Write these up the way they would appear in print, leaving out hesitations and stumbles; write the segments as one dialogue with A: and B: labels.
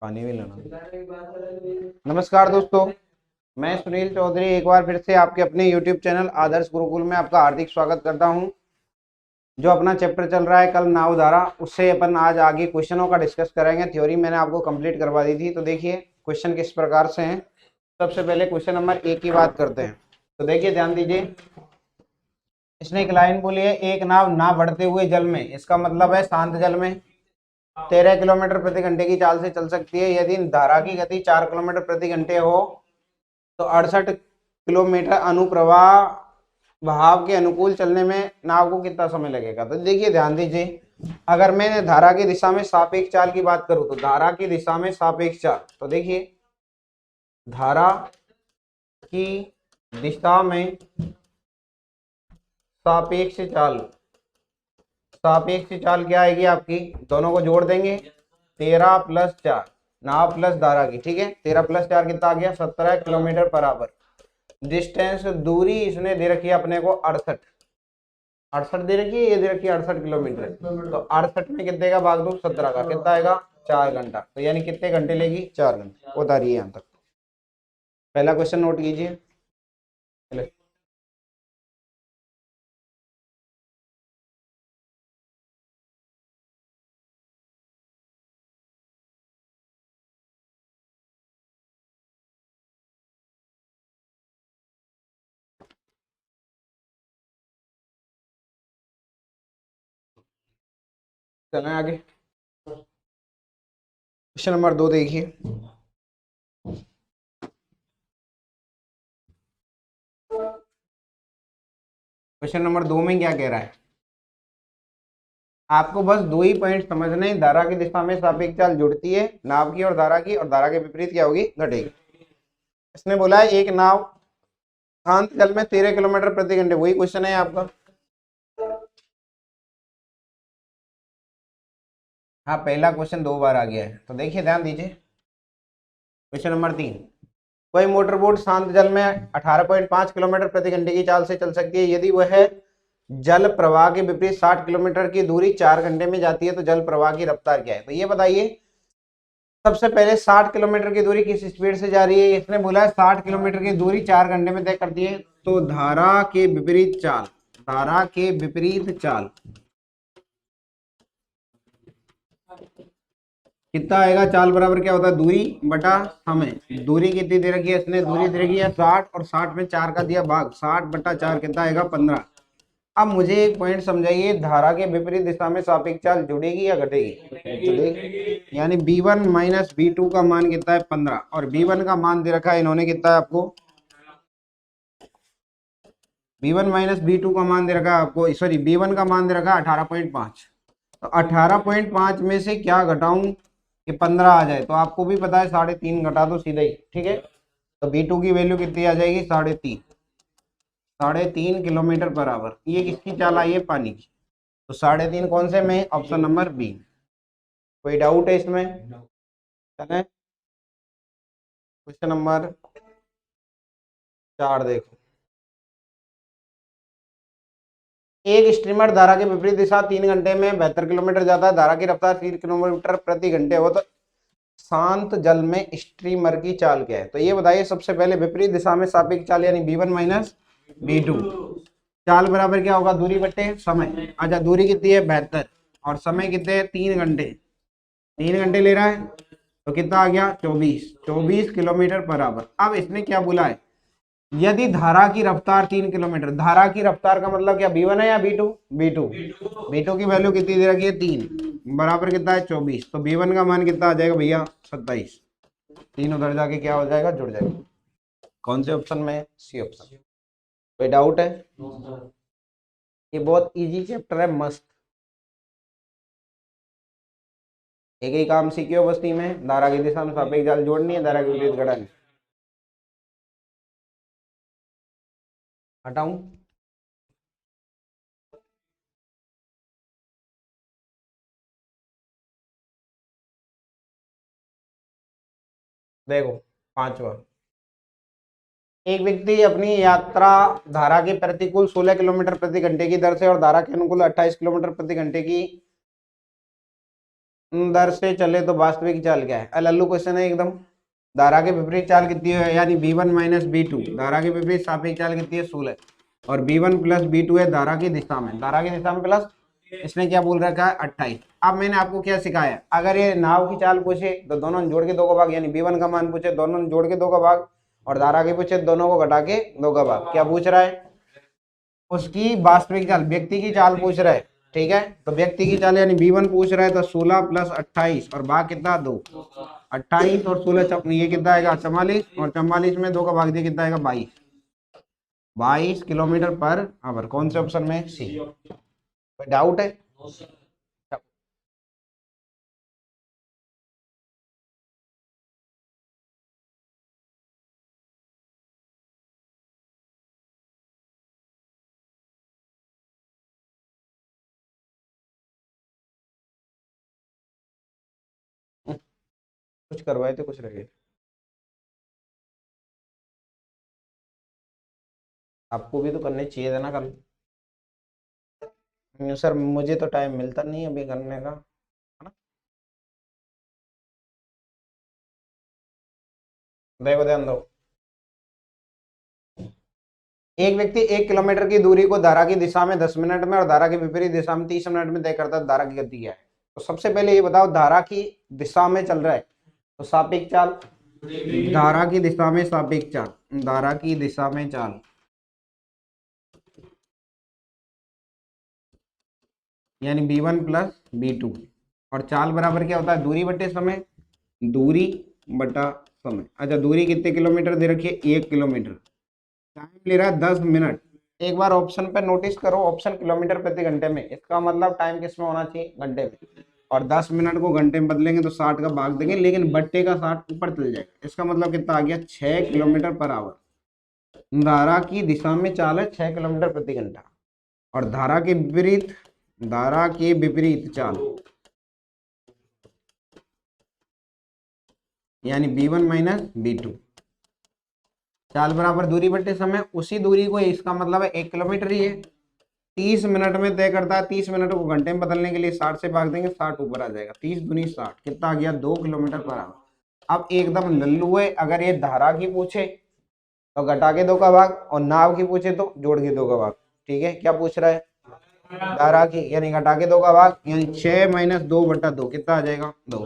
A: पानी भी लेना। नमस्कार दोस्तों, मैं सुनील चौधरी एक बार फिर से आपके अपने YouTube चैनल आदर्श गुरुकुल में आपका हार्दिक स्वागत करता हूं। जो अपना चैप्टर चल रहा है कल नावधारा, उससे अपन आज आगे क्वेश्चनों का डिस्कस करेंगे। थ्योरी मैंने आपको कंप्लीट करवा दी थी, तो देखिए क्वेश्चन किस प्रकार से हैं। सबसे पहले क्वेश्चन नंबर 1 की बात करते हैं। तो देखिए ध्यान दीजिए, इसने एक लाइन बोली है, एक नाव ना बढ़ते हुए जल में, इसका मतलब है शांत जल में 13 किलोमीटर प्रति घंटे की चाल से चल सकती है। यदि धारा की गति 4 किलोमीटर प्रति घंटे हो तो 68 किलोमीटर अनुप्रवाह बहाव के अनुकूल चलने में नाव को कितना समय लगेगा। तो देखिए ध्यान दीजिए, अगर मैं धारा की दिशा में सापेक्ष चाल की बात करूं, तो धारा की दिशा में सापेक्ष चाल, तो देखिए धारा की दिशा में सापेक्ष चाल, सापेक्ष चाल क्या आएगी आपकी, दोनों को जोड़ देंगे 13 प्लस 4 नाव प्लस धारा की, ठीक है। 13 प्लस 4 कितना आ गया, 17 किलोमीटर पर आवर। डिस्टेंस दूरी इसने दे रखी है अपने को 68 दे रखी है, ये दे रखी है 68 किलोमीटर। तो 68 में कितने का भाग दो 17 का, कितना आएगा 4 घंटा। तो यानी कितने घंटे लेगी, 4 घंटे। उतारिए यहाँ तक, पहला क्वेश्चन नोट कीजिए। चलें आगे, क्वेश्चन नंबर 2 देखिए। क्वेश्चन नंबर 2 में क्या कह रहा है, आपको बस दो ही पॉइंट समझने। धारा की दिशा में सापेक्ष चाल जुड़ती है नाव की और धारा की, और धारा के विपरीत क्या होगी, घटेगी। इसने बोला है एक नाव शांत जल में 13 किलोमीटर प्रति घंटे, वही क्वेश्चन है आपका। हाँ, पहला क्वेश्चन 2 बार आ गया है। तो देखिए ध्यान दीजिए, क्वेश्चन नंबर 3, कोई मोटर बोट शांत जल में 18.5 किलोमीटर प्रति घंटे की चाल से चल सकती है। यदि वह जल प्रवाह के विपरीत 60 किलोमीटर की दूरी 4 घंटे में जाती है तो जल प्रवाह की रफ्तार क्या है। तो ये बताइए, सबसे पहले 60 किलोमीटर की दूरी किस स्पीड से जा रही है। इसने बोला है 60 किलोमीटर की दूरी 4 घंटे में तय करती है। तो धारा के विपरीत चाल, धारा के विपरीत चाल कितना आएगा, चाल बराबर क्या होता है, दूरी बटा समय। दूरी कितनी दे रखी है इसने, दूरी दे रखी है 60, और 60 में 4 का दिया भाग, 60 बटा 4 कितना आएगा, 15। अब मुझे एक पॉइंट समझाइए, धारा के विपरीत दिशा में सापेक्ष चाल जुड़ेगी या घटेगी, जुड़ेगी। यानी b1 माइनस b2 का मान कितना है, 15, और b1 का मान दे रखा है इन्होंने कितना है आपको, b1 माइनस b2 का मान दे रखा है आपको, सॉरी b1 का मान दे रखा है 18.5। तो 18.5 में से क्या घटाऊं कि 15 आ जाए, तो आपको भी पता है 3.5 घटा दो सीधा ही, ठीक है। तो b2 की वैल्यू कितनी आ जाएगी, 3.5 किलोमीटर पर आवर। ये किसकी चाल आई है, पानी की। तो 3.5 कौन से में, ऑप्शन नंबर बी। कोई डाउट है इसमें, चलें क्वेश्चन नंबर 4 देखो। एक स्ट्रीमर धारा के विपरीत दिशा 3 घंटे में 72 किलोमीटर जाता है। धारा की रफ्तार 3 किलोमीटर प्रति घंटे हो तो शांत जल में स्ट्रीमर की चाल क्या है। तो ये बताइए, सबसे पहले विपरीत दिशा में सापेक्ष चाल यानी b1 माइनस b2, चाल बराबर क्या होगा, दूरी बटे समय। अच्छा, दूरी कितनी है 72, और समय कितने हैं 3 घंटे, 3 घंटे ले रहा है, तो कितना आ गया 24 किलोमीटर पर आवर। अब इसने क्या बोला है, यदि धारा की रफ्तार 3 किलोमीटर, धारा की रफ्तार का मतलब क्या, b1 है या b2, b2 की वैल्यू कितनी दे रखी है 3, बराबर कितना है 24। तो b1 का मान कितना आ जाएगा भैया 27। 3 उधर जाके क्या हो जाएगा, जुड़ जाएगा। कौन से ऑप्शन में, सी ऑप्शन। कोई डाउट है, ये बहुत इजी चैप्टर है, मस्त। एक ही काम सीखियो बस टीम में, धारा की दिशा में सापेक्ष जाल जोड़नी है, धारा के विपरीत घटानी। हटाऊं, देखो 5वां, एक व्यक्ति अपनी यात्रा धारा के प्रतिकूल 16 किलोमीटर प्रति घंटे की दर से और धारा के अनुकूल 28 किलोमीटर प्रति घंटे की दर से चले तो वास्तविक चाल क्या है? लल्लू क्वेश्चन है एकदम। धारा के विपरीत चाल कितनी है? यानी v1 माइनस b2, धारा के विपरीत सापेक्ष चाल कितनी है? 16। और b1 प्लस b2 है धारा की दिशा में, धारा की दिशा में प्लस, इसने क्या बोल रखा है? 28। अब मैंने आपको क्या सिखाया, अगर ये नाव की चाल पूछे तो दोनों जोड़ के 2 का भाग, यानी b1 का मान पूछे दोनों जोड़ के 2 का भाग, और धारा की पूछे दोनों को घटा के 2 का भाग। क्या पूछ रहा है? उसकी वास्तविक चाल, व्यक्ति की चाल पूछ रहा है। ठीक है, तो व्यक्ति की चाल यानी b1 पूछ रहा है, तो 16 प्लस 28 और भाग कितना? 2। 28 और 16 ये कितना आएगा? 44, और 44 में 2 का भाग दिया कितना आएगा? 22। 22 किलोमीटर पर आवर। कौन से ऑप्शन में? सी। कोई डाउट है? कुछ करवाए थे, कुछ रह गए। आपको भी तो करने चाहिए था ना कल। सर मुझे तो टाइम मिलता नहीं अभी करने का, है ना। देखो ध्यान दो, एक व्यक्ति 1 किलोमीटर की दूरी को धारा की दिशा में 10 मिनट में और धारा के विपरीत दिशा में 30 मिनट में तय करता है, धारा की गति क्या है? तो सबसे पहले ये बताओ, धारा की दिशा में चल रहा है तो सापेक्ष चाल, धारा की दिशा में सापेक्ष चाल, धारा की दिशा में चाल यानी b1 प्लस b2, और चाल बराबर क्या होता है? दूरी बटे समय, दूरी बटा समय। अच्छा, दूरी कितने किलोमीटर दे रखी है? 1 किलोमीटर। टाइम ले रहा है 10 मिनट। एक बार ऑप्शन पे नोटिस करो, ऑप्शन किलोमीटर प्रति घंटे में, इसका मतलब टाइम किस में होना चाहिए? घंटे में। और 10 मिनट को घंटे में बदलेंगे तो 60 का भाग देंगे, लेकिन बट्टे का 60 ऊपर चल जाएगा। इसका मतलब कितना आ गया? 6 किलोमीटर पर आवर। धारा की दिशा में चाल है 6 किलोमीटर प्रति घंटा, और धारा के विपरीत, धारा के विपरीत चाल यानी b1 माइनस b2, चाल बराबर दूरी बटे समय। उसी दूरी को, इसका मतलब है 1 किलोमीटर ही है, 30 मिनट में तय करता है। 30 मिनट को घंटे में बदलने के लिए 60 से भाग देंगे, 60 ऊपर आ जाएगा। 30 दूनी 60, कितना आ गया? 2 किलोमीटर पर आवर। अब एकदम लल्लू है, अगर ये धारा की पूछे तो घटा के 2 का भाग, और नाव की पूछे तो जोड़ के 2 का भाग। ठीक है, क्या पूछ रहा है? धारा की, यानी घटा के 2 का भाग, यानी 6 माइनस 2 बटा 2, कितना आ जाएगा? 2।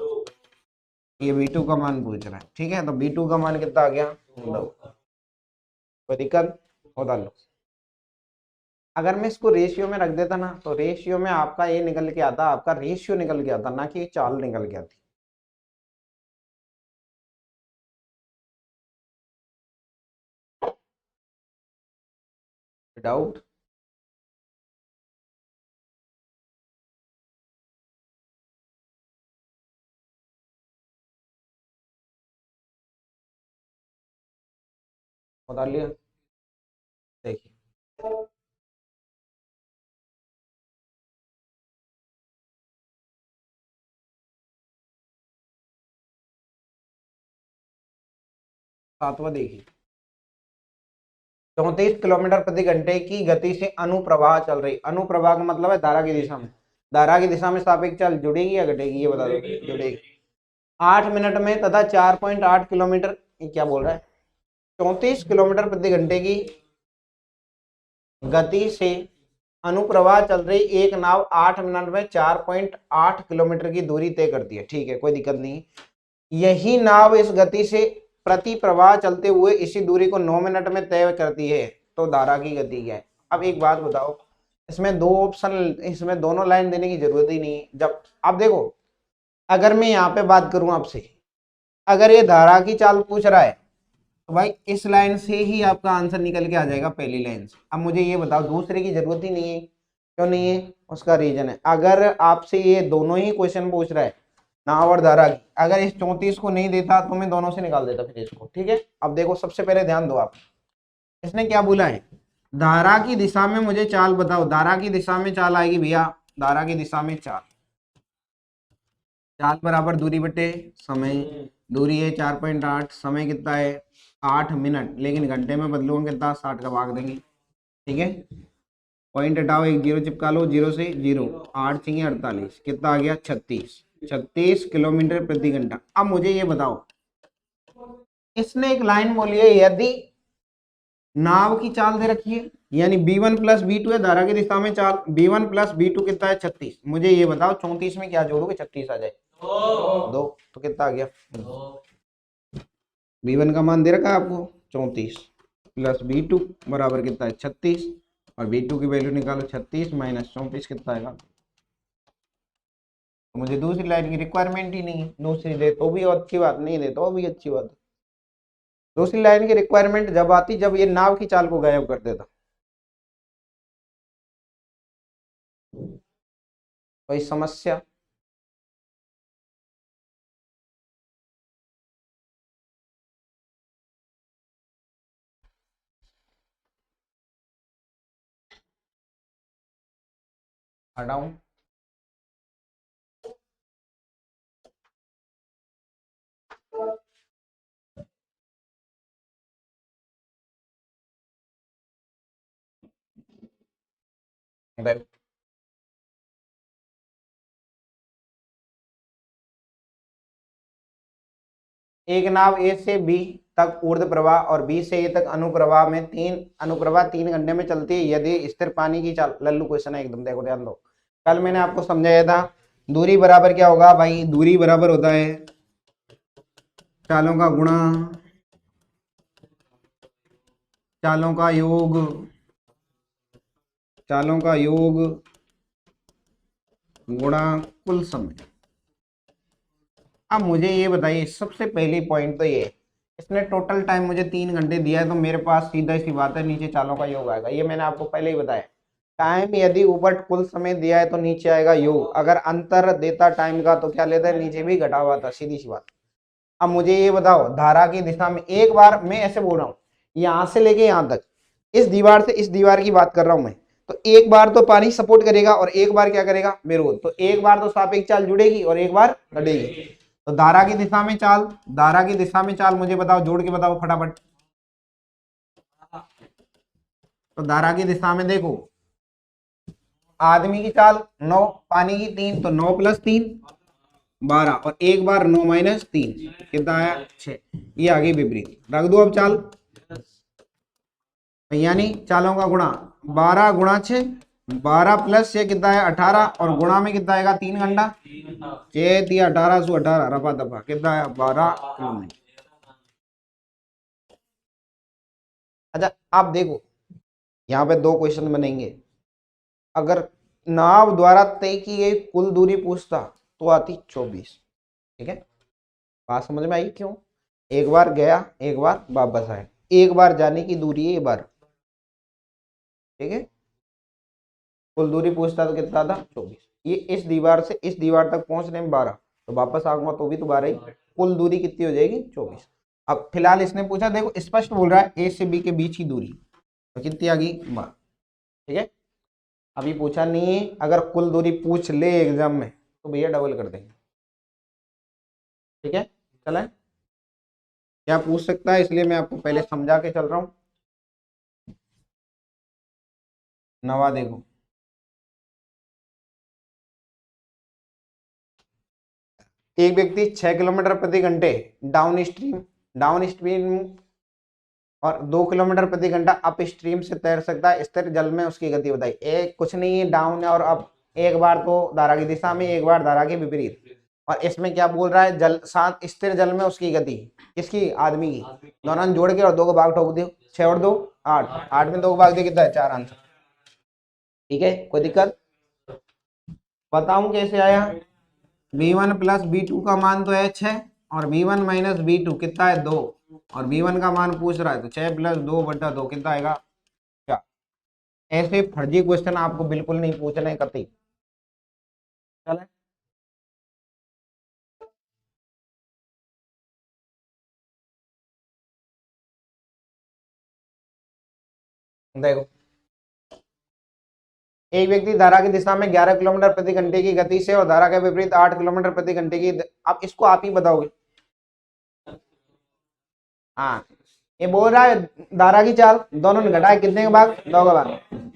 A: ये b2 का मान पूछ रहा है। ठीक है, तो b2 का मान कितना आ गया? 2। कोई दिक्कत? होता लो। अगर मैं इसको रेशियो में रख देता ना, तो रेशियो में आपका ये निकल के आता, आपका रेशियो निकल के आता, ना कि चाल निकल के आती। डाउट? बता लिया। देखिए, सातवां देखिए, 34 किलोमीटर प्रति घंटे की गति से अनुप्रवाह चल रही। अनुप्रवाह का मतलब है धारा की दिशा में। धारा की दिशा में सापेक्ष चाल जुड़ेगी या घटेगी? ये बता दो। जुड़ेगी। 8 मिनट में तथा 4.8 किलोमीटर, ये क्या बोल रहा है? 34 किलोमीटर प्रति घंटे की गति से अनुप्रवाह चल रही एक नाव 8 मिनट में 4.8 किलोमीटर की दूरी तय करती है। ठीक है, कोई दिक्कत नहीं। यही नाव इस गति से प्रति प्रवाह चलते हुए इसी दूरी को 9 मिनट में तय करती है, तो धारा की गति क्या है? अब एक बात बताओ, इसमें 2 ऑप्शन, इसमें दोनों लाइन देने की जरूरत ही नहीं है। जब आप देखो, अगर मैं यहाँ पे बात करूं आपसे, अगर ये धारा की चाल पूछ रहा है तो भाई इस लाइन से ही आपका आंसर निकल के आ जाएगा, पहली लाइन से। अब मुझे ये बताओ, दूसरे की जरूरत ही नहीं है। क्यों नहीं है? उसका रीजन है, अगर आपसे ये दोनों ही क्वेश्चन पूछ रहा है, नाव और धारा की, अगर इस 34 को नहीं देता तो मैं दोनों से निकाल देता फिर इसको। ठीक है, अब देखो, सबसे पहले ध्यान दो आप, इसने क्या बोला है? धारा की दिशा में मुझे चाल बताओ। धारा की दिशा में चाल आएगी भैया, धारा की दिशा में चाल, चाल बराबर दूरी बटे समय। दूरी है 4.8, समय कितना है? 8 मिनट, लेकिन घंटे में बदलूंगा कितना? 60 का भाग देंगे। ठीक है, पॉइंट हटाओ, एक जीरो चिपका लो, जीरो से जीरो, 8 चाहिए 48, कितना आ गया? 36। 36 किलोमीटर प्रति घंटा। अब मुझे ये बताओ, इसने एक लाइन बोली है, यदि नाव की चाल दे रखी है, यानी b1 प्लस b2 है, धारा की दिशा में चाल b1 प्लस b2 कितना है 36। मुझे ये बताओ 34 में क्या जोड़ोगे 36 आ जाए? 2। तो कितना आ गया? b1 का मान दे रखा है आपको 34 प्लस b2 बराबर कितना है 36, और b2 की वैल्यू निकालो 36 माइनस 34 कितना आएगा? तो मुझे दूसरी लाइन की रिक्वायरमेंट ही नहीं है, दूसरी दे तो भी अच्छी बात, नहीं दे तो भी अच्छी बात। दूसरी लाइन की रिक्वायरमेंट जब आती जब ये नाव की चाल को गायब कर देता। कोई समस्या? हटाऊं? एक नाव ए से बी तक ऊर्ध्व प्रवाह और बी से ए तक अनुप्रवाह में 3 घंटे में चलती है यदि स्थिर पानी की चाल। लल्लू क्वेश्चन है एकदम, देखो ध्यान दो। कल मैंने आपको समझाया था दूरी बराबर क्या होगा भाई, दूरी बराबर होता है चालों का गुणा, चालों का योग, चालों का योग गुणा कुल समय। अब मुझे ये बताइए, सबसे पहली पॉइंट तो ये, इसने टोटल टाइम मुझे 3 घंटे दिया है, तो मेरे पास सीधा सी बात है नीचे चालों का योग आएगा। ये मैंने आपको पहले ही बताया, टाइम यदि ऊपर कुल समय दिया है तो नीचे आएगा योग। अगर अंतर देता टाइम का तो क्या लेता है, नीचे भी घटा हुआ था, सीधी सी बात। अब मुझे ये बताओ, धारा की दिशा में, एक बार मैं ऐसे बोल रहा हूँ यहां से लेके यहां तक, इस दीवार से इस दीवार की बात कर रहा हूं मैं, तो एक बार तो पानी सपोर्ट करेगा और एक बार क्या करेगा, विरोध। तो एक बार तो सापेक्ष चाल जुड़ेगी और एक बार घटेगी। तो धारा की दिशा में चाल, धारा की दिशा में चाल मुझे बताओ, जोड़ के बताओ फटाफट। तो धारा की दिशा में देखो, आदमी की चाल 9, पानी की 3, तो 9 प्लस 3 12, और एक बार 9 माइनस 3 कितना आया 6। ये आगे विपरीत रख दो अब चाल, यानी चालों का गुणा 12 गुणा 6, 12 प्लस 6 कितना है 18, और गुणा में कितना आएगा 3 घंटा, 6 3 18 सु 18 रफा दफा कितना है 12 किलोमीटर। अच्छा आप देखो यहाँ पे 2 क्वेश्चन बनेंगे। अगर नाव द्वारा तय की गई कुल दूरी पूछता तो आती 24। ठीक है, बात समझ में आई? क्यों? एक बार गया एक बार वापस आया, एक बार जाने की दूरी है ये बार। ठीक है, कुल दूरी पूछता तो कितना था 24। ये इस दीवार से इस दीवार तक पहुंचने में 12, तो वापस आऊंगा तो भी तो 12 ही, कुल दूरी कितनी हो जाएगी 24। अब फिलहाल इसने पूछा, देखो स्पष्ट बोल रहा है ए से बी के बीच की दूरी, तो कितनी आ गई 12। ठीक है, अभी पूछा नहीं है, अगर कुल दूरी पूछ ले एग्जाम में तो भैया डबल कर देंगे। ठीक है, चलें, क्या पूछ सकता है, इसलिए मैं आपको पहले समझा के चल रहा हूं। नवा देखो, एक व्यक्ति 6 किलोमीटर प्रति घंटे डाउन स्ट्रीम और 2 किलोमीटर प्रति घंटा अप स्ट्रीम से तैर सकता है, स्थिर जल में उसकी गति बताई। एक कुछ नहीं है, डाउन और अप, एक बार तो धारा की दिशा में एक बार धारा के विपरीत। और इसमें क्या बोल रहा है, जल साथ स्थिर जल में उसकी गति, किसकी, आदमी की। दोनों जोड़ के और 2 को भाग ठोक दियो, 6 और 2 8, 8 में 2 को भाग दिया कितना है 4 आंसर। ठीक है, कोई दिक्कत? बताऊं कैसे आया? b1 प्लस b2 का मान तो है 6, और b1 माइनस b2 कितना है 2, और b1 का मान पूछ रहा है, तो 6 प्लस 2 बटा 2 कितना आएगा 4। ऐसे फर्जी क्वेश्चन आपको बिल्कुल नहीं पूछने कतई। चले, देखो, एक व्यक्ति धारा की दिशा में 11 किलोमीटर प्रति घंटे की गति से और धारा के विपरीत 8 किलोमीटर प्रति घंटे की, आप इसको आप ही बताओगे। हाँ, ये बोल रहा है धारा की चाल, दोनों ने घटाए कितने का भाग, 2 का भाग,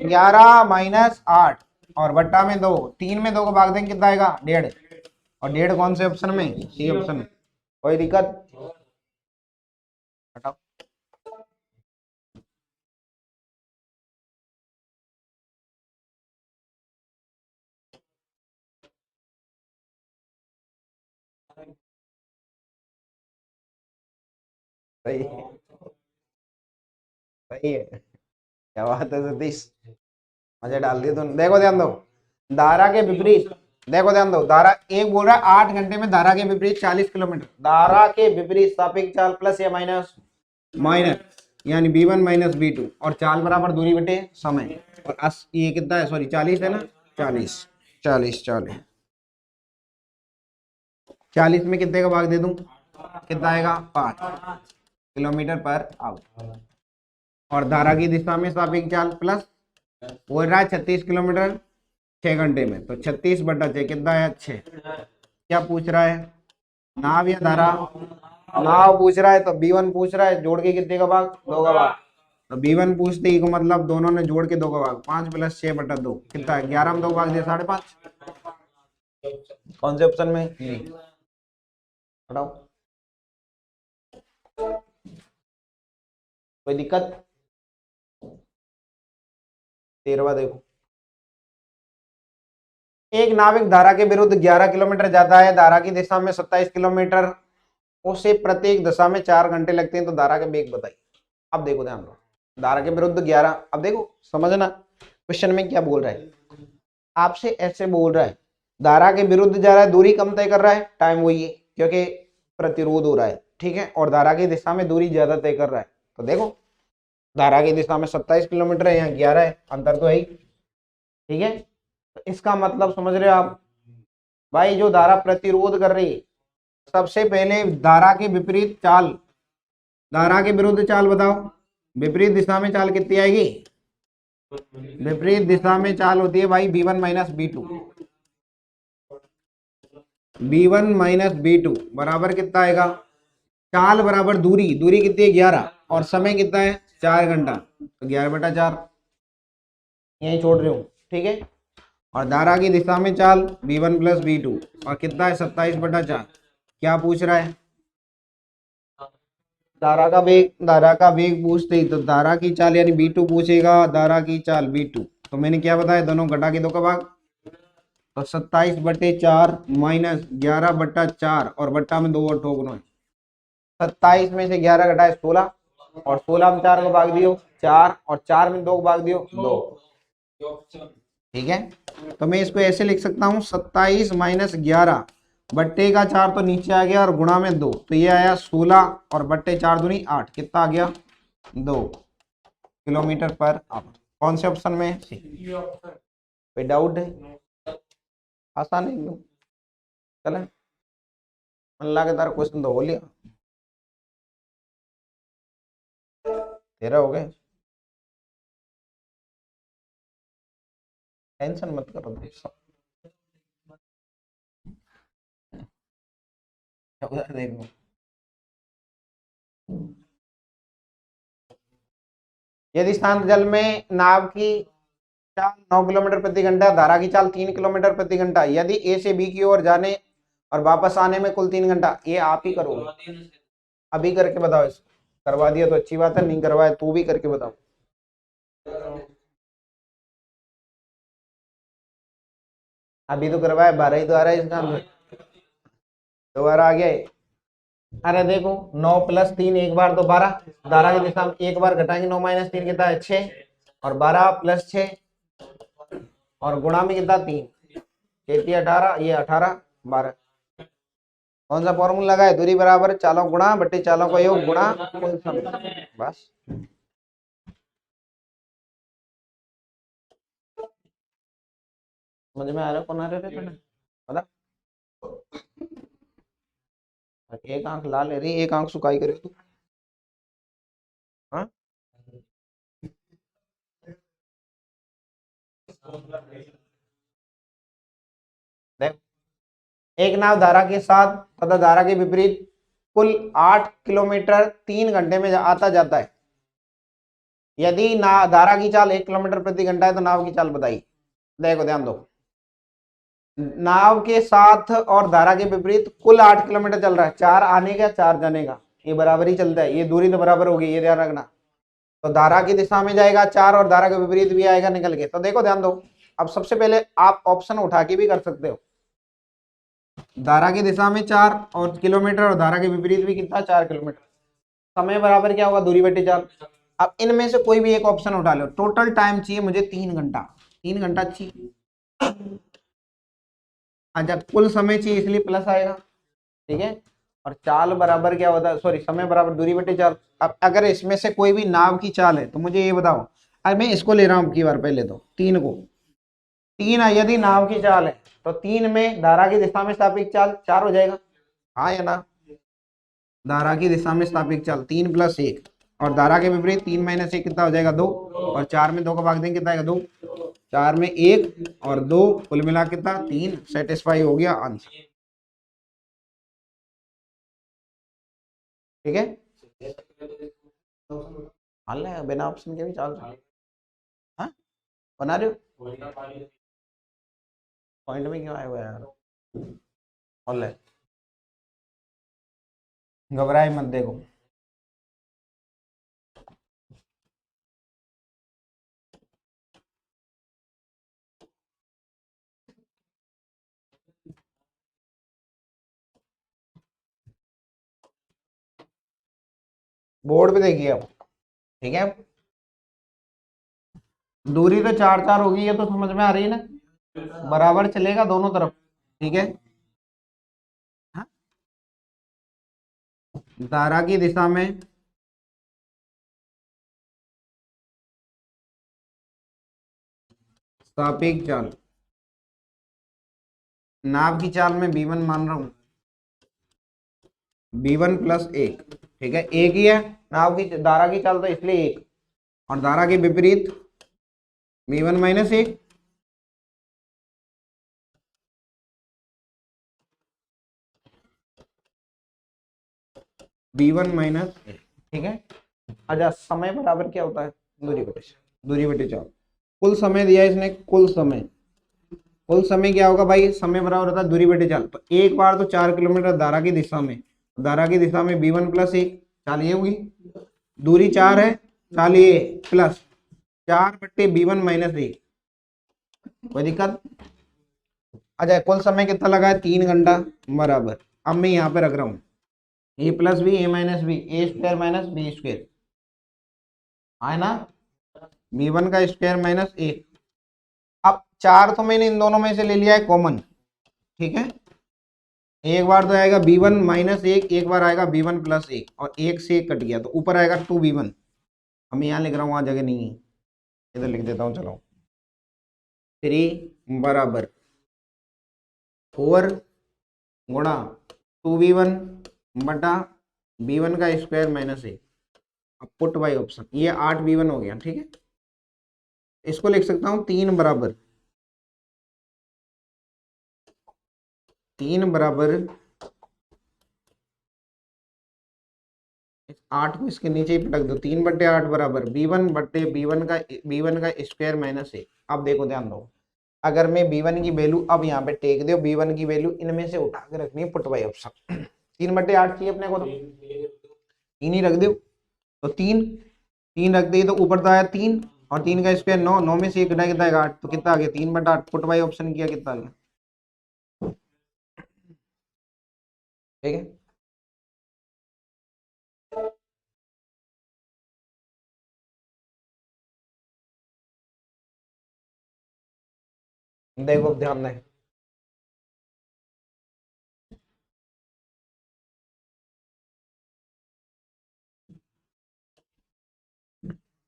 A: 11 माइनस 8 और बट्टा में 2, 3 में 2 को भाग देंगे कितना आएगा 1.5, और 1.5 कौन से ऑप्शन में? सी ऑप्शन में। कोई दिक्कत? हटाओ। सही है, सही है। क्या बात है सतीश, मजे डाल दिए तुमने। देखो ध्यान दो, धारा के विपरीत, देखो ध्यान दो, धारा एक बोल रहा है 8 घंटे में धारा के विपरीत 40 किलोमीटर, धारा के विपरीत सापेक्ष चाल प्लस या माइनस, माइनस यानी b1 माइनस b2, और चाल बराबर दूरी बटे समय। और ये कितना है, सॉरी 40 है ना, 40 40 40 40 में कितने का भाग दे दूं, कितना आएगा, 5 किलोमीटर पर आवर। और धारा की दिशा में सापेक्ष चाल प्लस, बोल रहा है 36 किलोमीटर 6 घंटे में, तो 36 बटा 6 कितना है, 6। क्या पूछ रहा है, नाव या धारा? नाव पूछ रहा है, तो b1 पूछ रहा है, जोड़ के कितने का भाग, 2 का भाग। तो b1 पूछते ही को मतलब दोनों ने जोड़ के 2 का भाग, 5 प्लस 6 बटा 2 कितना है, 11 में 2 भाग दिया 5.5। कौन से ऑप्शन में? हटाओ। कोई दिक्कत? 13वां देखो, एक नाविक धारा के विरुद्ध 11 किलोमीटर जाता है, धारा की दिशा में 27 किलोमीटर, उसे प्रत्येक दिशा में 4 घंटे लगते हैं, तो धारा के वेग बताइए। अब देखो ध्यान दो, धारा के विरुद्ध 11, अब देखो समझना क्वेश्चन में क्या बोल रहा है, आपसे ऐसे बोल रहा है धारा के विरुद्ध जा रहा है, दूरी कम तय कर रहा है, टाइम वही है क्योंकि प्रतिरोध हो रहा है, ठीक है, और धारा की दिशा में दूरी ज्यादा तय कर रहा है। तो देखो धारा की दिशा में 27 किलोमीटर है, यहाँ 11 है, अंतर तो है ही, ठीक है। तो इसका मतलब समझ रहे हो आप भाई, जो धारा प्रतिरोध कर रही है, सबसे पहले धारा के विपरीत चाल, धारा के विरुद्ध चाल बताओ, विपरीत दिशा में चाल कितनी आएगी, विपरीत दिशा में चाल होती है भाई b1 minus b2, b1 minus b2 बराबर कितना आएगा, चाल बराबर दूरी, दूरी कितनी है 11, और समय कितना है 4 घंटा, तो 11 बटा 4 यही छोड़ रहे हूँ, ठीक है। और धारा की दिशा में चाल b1 प्लस b2, और कितना है 27 बटा 4। क्या पूछ रहा है, धारा का वेग, धारा का वेग पूछते ही तो धारा की चाल यानी b2 पूछेगा, धारा की चाल b2, तो मैंने क्या बताया, दोनों घटा के 2 का भाग, तो 27 बटे 4 माइनस 11 बटा 4, और बट्टा में 2 और ठोकना है, 27 में से 11 घटाए 16, और 16 में 4 को भाग दियो 4, और 4 में 2 को भाग दियो 2, ठीक है। तो मैं इसको ऐसे लिख सकता हूँ 27 माइनस 11 बट्टे का 4 तो नीचे आ गया, और गुणा में 2, तो ये आया 16, और बट्टे 4 दूनी 8, कितना आ गया 2 किलोमीटर पर आवर। कौन से ऑप्शन में? कोई डाउट है? आसान है एकदम, चले अल्लाह के तार क्वेश्चन तो हो लिया, 13 हो गए, टेंशन मत करो दोस्तों। देखो यदि शांत जल में नाव की चाल 9 किलोमीटर प्रति घंटा, धारा की चाल 3 किलोमीटर प्रति घंटा, यदि ए से बी की ओर जाने और वापस आने में कुल 3 घंटा, ये आप ही करोगे, अभी करके बताओ इसको, करवा दिया तो अच्छी बात है, नहीं करवाया तू भी करके बताओ। अभी तो करवाया, 12 ही तो आ रहा है इसका आंसर, दोबारा आ गया है। अरे देखो 9 प्लस 3 एक बार तो 12, धारा की दिशा में एक बार घटाएंगे, 9 माइनस 3 कितना है 6, और 12 प्लस 6 और गुणा में कितना 3, 6 18, ये 18 12। कौन सा फॉर्मूला लगा है, दूरी बराबर चालों गुणा बट्टे चालों का योग गुणा कुल समय, बस। समझ में आ रहा है कौन आ रहे थे बता, एक आंख लाल है रही, एक आंख सुकाई करे तू, हाँ देख, एक नाव धारा के साथ तथा धारा के विपरीत कुल 8 किलोमीटर 3 घंटे में आता जाता है, यदि ना धारा की चाल 1 किलोमीटर प्रति घंटा है, तो नाव की चाल बताइए। देखो ध्यान दो, नाव के साथ और धारा के विपरीत कुल 8 किलोमीटर चल रहा है, 4 आने का 4 जाने का, ये बराबर ही चलता है, ये दूरी तो बराबर होगी, ये ध्यान रखना। तो धारा की दिशा में जाएगा 4 और धारा के विपरीत भी आएगा निकल के। तो देखो ध्यान दो, अब सबसे पहले आप ऑप्शन उठा के भी कर सकते हो, धारा की दिशा में 4 और किलोमीटर और धारा के विपरीत भी कितना 4 किलोमीटर, समय बराबर क्या होगा दूरी बटे 4। अब इनमें से कोई भी एक ऑप्शन उठा लो, टोटल टाइम चाहिए मुझे 3 घंटा, 3 घंटा चाहिए। अच्छा कुल समय चाहिए इसलिए प्लस आएगा, ठीक है। और चाल बराबर क्या होता है, सॉरी समय बराबर दूरी बटे चाल। अब अगर इसमें से कोई भी नाव की चाल है तो मुझे ये बताओ, अब मैं इसको ले रहा हूँ की बार पहले तो 3 को, 3 यदि नाव की चाल है तो 3 में धारा की दिशा में सापेक्ष चाल 4 हो जाएगा, हाँ या ना। धारा की दिशा में सापेक्ष चाल 3 + 1 और धारा के विपरीत 3 - 1 कितना हो जाएगा 2, और 4 में 2 का भाग देंगे कितना आएगा 2, 4 में 1 और 2 कुल मिला कितना 3, सेटिस्फाई हो गया आंसर, ठीक है। मान ले बिना ऑप्शन के भी चाल, हाँ बना रहे हो, पॉइंट में क्यों आए हुए यार, और ले घबराए मत देखो। बोर्ड पे देखिए अब, ठीक है। दूरी तो 4 4 होगी, ये तो समझ में आ रही है ना, बराबर चलेगा दोनों तरफ, ठीक है। हाँ? धारा की दिशा में सापेक्ष चाल, नाव की चाल में b1 मान रहा हूं, b1 + 1, ठीक है, एक ही है नाव की धारा की चाल तो इसलिए एक, और धारा के विपरीत b1 - 1, b1 - 1, ठीक है। अच्छा समय बराबर क्या होता है दूरी बटे चाल, कुल समय दिया है इसने, कुल समय क्या होगा भाई, समय बराबर होता है दूरी बटे चाल। तो एक बार तो 4 किलोमीटर धारा की दिशा में, धारा की दिशा में b1 + 1 चाल ये होगी, दूरी 4 है, चाल ये प्लस 4/b1 - 1, कोई दिक्कत। अच्छा कुल समय कितना लगा है 3 घंटा बराबर, अब मैं यहाँ पे रख रहा हूँ a+b a-b, a² - b², है ना, b1 का स्क्वायर -1। अब 4 तो मैंने इन दोनों में से ले लिया है कॉमन, ठीक है। एक बार तो आएगा b1 - 1, एक बार आएगा b1 + 1, और 1 से 1 कट गया तो ऊपर आएगा 2b1, हम यहाँ लिख रहा हूँ, वहां जगह नहीं है, इधर लिख देता हूँ चलो, 3 बराबर 4 गुणा 2b1 बटा b1 का स्क्वायर -1। अब पुट बाई ऑप्शन, ये 8b1 हो गया, ठीक है। इसको लिख सकता हूँ 3 बराबर 8 को इसके नीचे ही पटक दो, 3/8 बराबर b1 का स्क्वायर -1। अब देखो ध्यान दो, अगर मैं b1 की वैल्यू, अब यहाँ पे टेक दो b1 की वैल्यू इनमें से उठा के रखनी है, पुट बाई ऑप्शन। 3/8 चाहिए अपने को, तो 3 ही रख दो, तो 3 रख दिए तो ऊपर तो आया 3, और 3 का स्क्वायर 9, 9 में से 1 घटा कितना आएगा 8, तो कितना आ गया 3/8, पुट बाई ऑप्शन किया कितना आ गया, ठीक है। देखो ध्यान दें,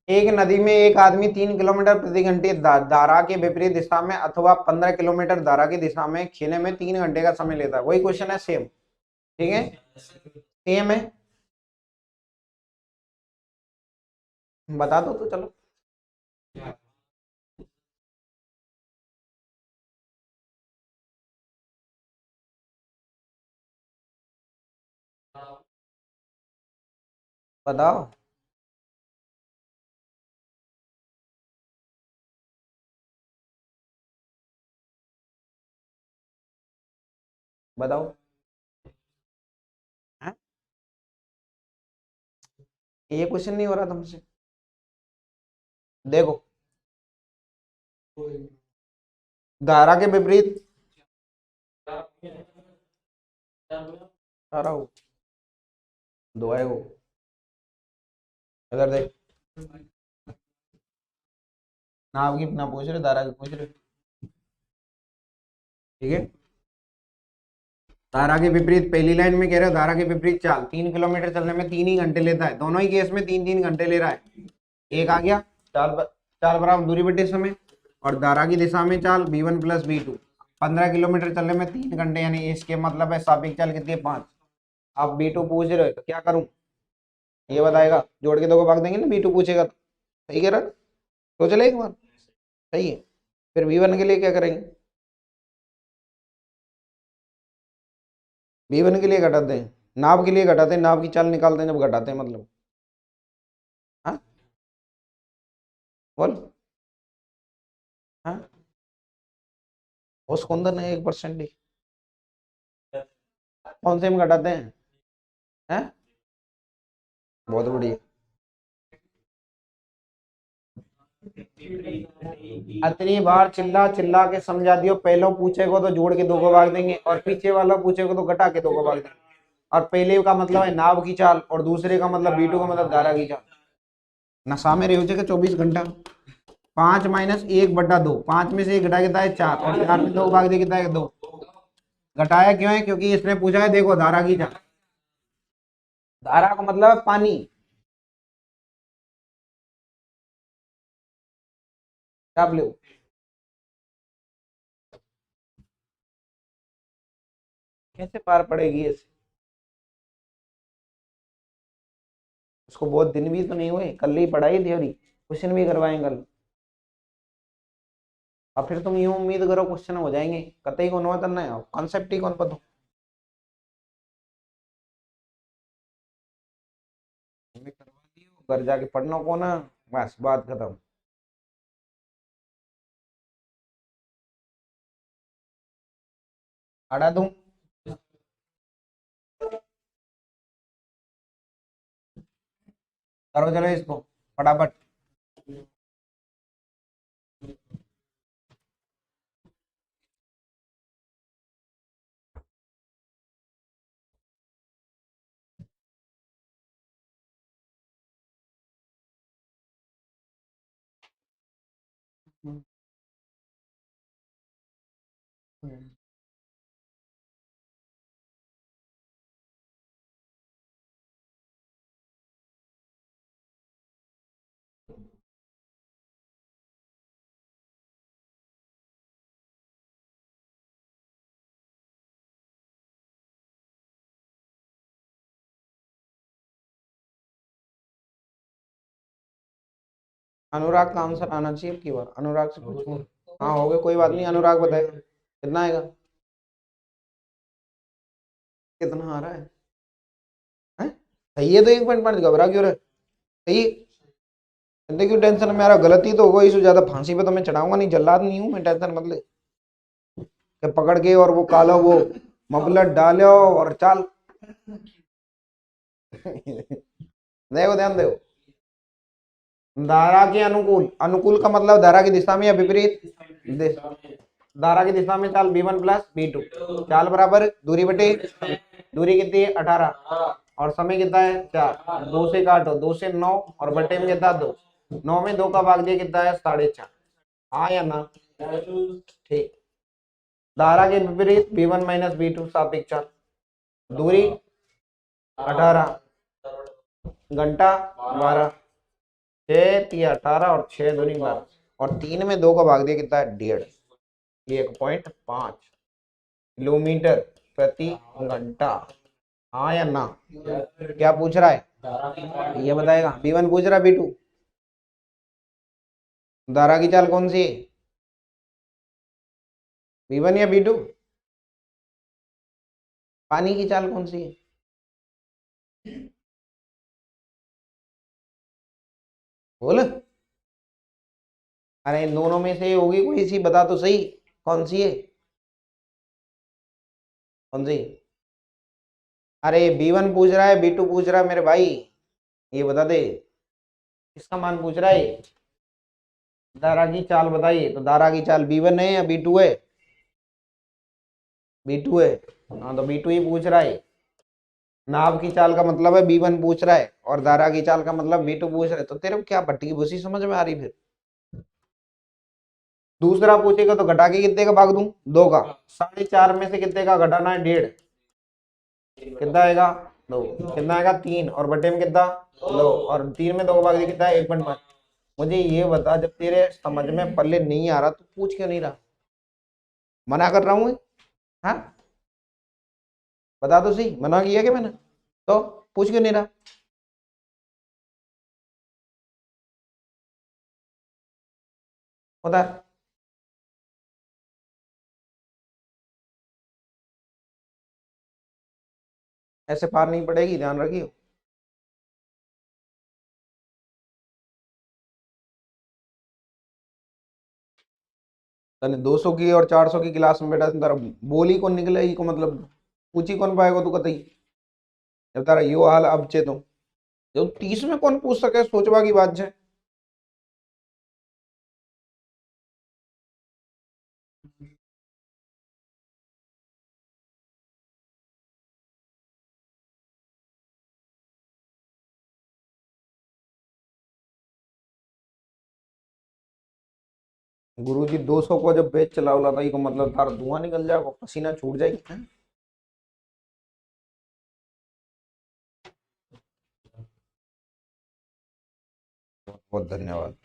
A: एक नदी में एक आदमी 3 किलोमीटर प्रति घंटे धारा के विपरीत दिशा में अथवा 15 किलोमीटर धारा की दिशा में खेने में 3 घंटे का समय लेता है, वही क्वेश्चन है सेम, ठीक है, सेम है, बता दो तो चलो। बताओ, बताओ। हैं? ये क्वेश्चन नहीं हो रहा तुमसे? देखो, धारा के विपरीत धारा हो, दो है वो, इधर देख, नाव की ना पूछ रहे, धारा की पूछ रहे। ठीक है, धारा के विपरीत पहली लाइन में कह रहे हो धारा के विपरीत चाल 3 किलोमीटर चलने में 3 ही घंटे लेता है, दोनों ही केस में 3 3 घंटे ले रहा है। एक आ गया चाल, चाल बराबर दूरी बटे समय, और धारा की दिशा में चाल v1 प्लस v2, 15 किलोमीटर चलने में 3 घंटे, यानी इसके मतलब है सापेक्ष चाल कितनी है 5। आप v2 पूछ रहे हो तो क्या करूं, ये बताएगा, जोड़ के दो को भाग देंगे ना, v2 पूछेगा तो। सही कह रहा, तो चले एक बार, सही है। फिर v1 के लिए क्या करेंगे, v1 के लिए घटाते हैं, नाव के लिए घटाते हैं, नाव की चाल निकालते हैं जब घटाते हैं मतलब। हाँ बोल। हाँ, उसको अंदर है 1% ही, कौन से में घटाते हैं? हैं? बहुत बढ़िया। अतनी बार चिल्ला चिल्ला के समझा दियो, पहले पूछेगा तो जोड़ के दो को भाग देंगे, और पीछे वाला पूछेगा तो घटा के दो को भाग देंगे। और पहले का मतलब है नाव की चाल, और दूसरे का मतलब v2 का मतलब धारा की चाल। नशा में रहो जाएगा 24 घंटा। 5 - 1/2, 5 में से 1 घटा कितना है 4, और 4 में 2 भाग दे कितना है 2। घटाया क्यों है, क्योंकि इसने पूछा है देखो धारा की चाल, धारा का मतलब है पानी। क्या लो, कैसे पार पड़ेगी ऐसे, उसको बहुत दिन भी तो नहीं हुए, कल ही पढ़ाई थ्योरी, क्वेश्चन भी करवाएंगे कल। और फिर तुम यूं उम्मीद करो क्वेश्चन हो जाएंगे, कतई को नवा करना है, कॉन्सेप्ट ही कौन पता। करवा दियो, घर जाके पढ़ना को ना, बस बात खत्म। हटा दूं, करो चलो इसको फटाफट। अनुराग का आंसर आना चाहिए की बार, अनुराग से पूछूंगा। हाँ हो गया, कोई बात नहीं, अनुराग बताएगा कितना आएगा, कितना आ रहा है? हैं? सही है तो 1.5, घबरा क्यों रहे, सही है। क्यों टेंशन में आ रहा, गलती तो होगा, इससे ज्यादा फांसी पे तो मैं चढ़ाऊंगा नहीं, जल्लाद नहीं हूं मैं, टेंशन मत ले। कि पकड़ के और वो काला वो मफलर डालो और चाल। देखो ध्यान दो, धारा के अनुकूल, अनुकूल का मतलब धारा की दिशा में या विपरीत, धारा की दिशा में चाल v1 प्लस v2, चाल बराबर दूरी बटे, दूरी कितनी है 18, और समय कितना है 4, 2 से काटो, 2 से 9, और बटे में कितना 2, 9 में 2 का भाग दिया कितना है 4.5। हाँ या ना, ठीक। धारा के विपरीत v1 माइनस v2 सापेक्ष चाल, दूरी 18, घंटा 12, 6 × 3 = 18, और 6 दूनी 12, और 3 में 2 का भाग दिया कितना है 1.5, 1.5 किलोमीटर प्रति घंटा। हाँ या ना, क्या पूछ रहा है ये बताएगा, v1 पूछ रहा है v2, धारा की चाल कौन सी है, v1 या v2, पानी की चाल कौन सी है, बोल। अरे इन दोनों में से होगी कोई सी, बता तो सही कौन सी है। कौन सी? अरे B1 पूछ रहा है, B2 पूछ रहा है मेरे भाई, ये बता दे किसका मान पूछ रहा है? दारा की चाल बताइए, तो दारा की चाल B1 है या B2 है? B2 है। हाँ तो B2 ही पूछ रहा है। नाव की चाल का मतलब है B1 पूछ रहा है, और दारा की चाल का मतलब B2 पूछ रहा है, तो तेरे को क्या भट्टी की भूसी समझ में आ रही फिर? दूसरा पूछेगा तो घटा के कितने का भाग दूं? 2 का। 4.5 में से कितने का घटाना है? 1.5। कितना आएगा? 2। कितना आएगा? 3। और बटे में कितना? 2। और 3 में 2 का भाग दिया कितना है? 1.5। मुझे ये बता, जब तेरे समझ में पल्ले नहीं आ रहा तो पूछ क्यों नहीं रहा? मना कर रहा हूँ? हाँ, बता तो सही, मना किया क्या मैंने? तो पूछ क्यों नहीं रहा? बता। ऐसे पार नहीं पड़ेगी, ध्यान रखियो। तने 200 की और 400 की क्लास में बैठा तारा बोली कौन निकलेगी को मतलब पूछी कौन पाएगा तू कतई? जब तारा यो हाल अब चे तो जो 30 में कौन पूछ सके, सोचवा की बात है। गुरु जी 200 को जब बैच चलावला था, को मतलब तारा धुआं निकल जाएगा, पसीना छूट जाएगी हैं? बहुत बहुत धन्यवाद।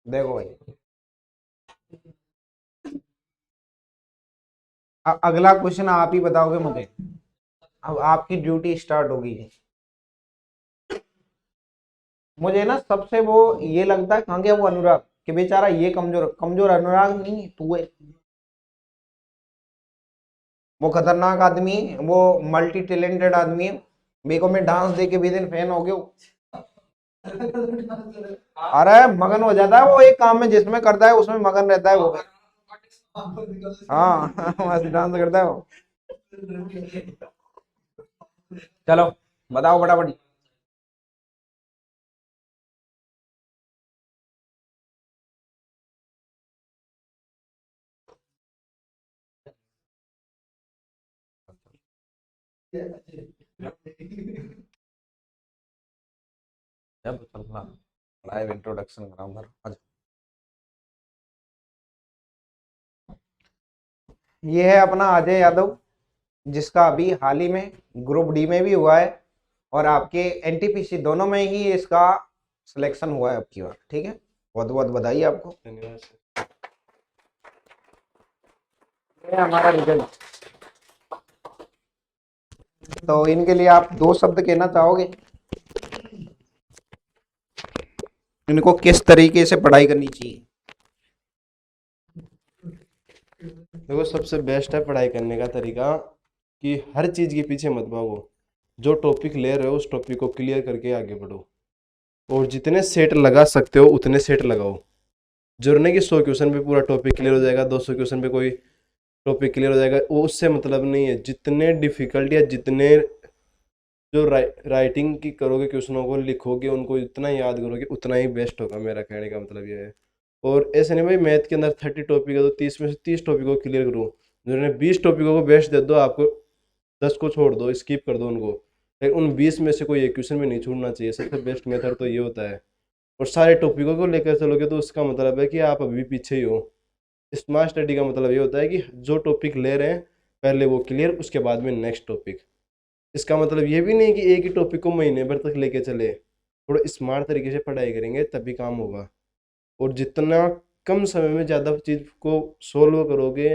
A: देखो भाई, अगला क्वेश्चन आप ही बताओगे मुझे। अब आपकी ड्यूटी स्टार्ट होगी। मुझे ना सबसे वो ये लगता है, कहाँ गया वो अनुराग, कि बेचारा ये कमजोर कमजोर अनुराग नहीं है, तू है। वो खतरनाक आदमी है, वो मल्टी टैलेंटेड आदमी है। मेरे को मैं डांस देख के भी दिन फैन हो गया हूँ। अरे मगन हो जाता है वो एक काम में, जिसमें करता है उसमें मगन रहता है वो। हाँ मस्त डांस करता है वो। चलो बताओ फटाफट। जब चलना लाइव इंट्रोडक्शन कराऊंगा आज। ये है अपना अजय यादव, जिसका अभी हाल ही में ग्रुप डी में भी हुआ है, और आपके एनटीपीसी दोनों में ही इसका सिलेक्शन हुआ है अब की बार। ठीक है, बहुत बहुत बधाई आपको। धन्यवाद सर। ये हमारा रिजल्ट। तो इनके लिए आप 2 शब्द कहना चाहोगे? इनको किस तरीके से पढ़ाई करनी चाहिए?
B: देखो, सबसे बेस्ट है पढ़ाई करने का तरीका कि हर चीज़ के पीछे मत भागो। जो टॉपिक ले रहे हो उस टॉपिक को क्लियर करके आगे बढ़ो, और जितने सेट लगा सकते हो उतने सेट लगाओ। जरूर नहीं कि 100 क्वेश्चन पे पूरा टॉपिक क्लियर हो जाएगा, 200 क्वेश्चन पे कोई टॉपिक क्लियर हो जाएगा, वो उससे मतलब नहीं है। जितने डिफिकल्ट या जितने जो राइटिंग की करोगे, क्वेश्चनों को लिखोगे, उनको इतना याद करोगे, उतना ही बेस्ट होगा। मेरा कहने का मतलब ये है। और ऐसे नहीं भाई, मैथ के अंदर 30 टॉपिक है तो 30 में से 30 टॉपिक को क्लियर करो। जिन्होंने 20 टॉपिकों को बेस्ट दे दो आपको, 10 को छोड़ दो, स्किप कर दो उनको, लेकिन उन 20 में से कोई एक क्वेश्चन भी नहीं छोड़ना चाहिए। सबसे बेस्ट मेथड तो ये होता है। और सारे टॉपिकों को लेकर चलोगे तो उसका मतलब है कि आप अभी भी पीछे ही हो। स्मार्ट स्टडी का मतलब ये होता है कि जो टॉपिक ले रहे हैं पहले वो क्लियर, उसके बाद में नेक्स्ट टॉपिक। इसका मतलब ये भी नहीं कि एक ही टॉपिक को महीने भर तक लेके चले। थोड़ा स्मार्ट तरीके से पढ़ाई करेंगे तभी काम होगा। और जितना कम समय में ज़्यादा चीज़ को सोल्व करोगे,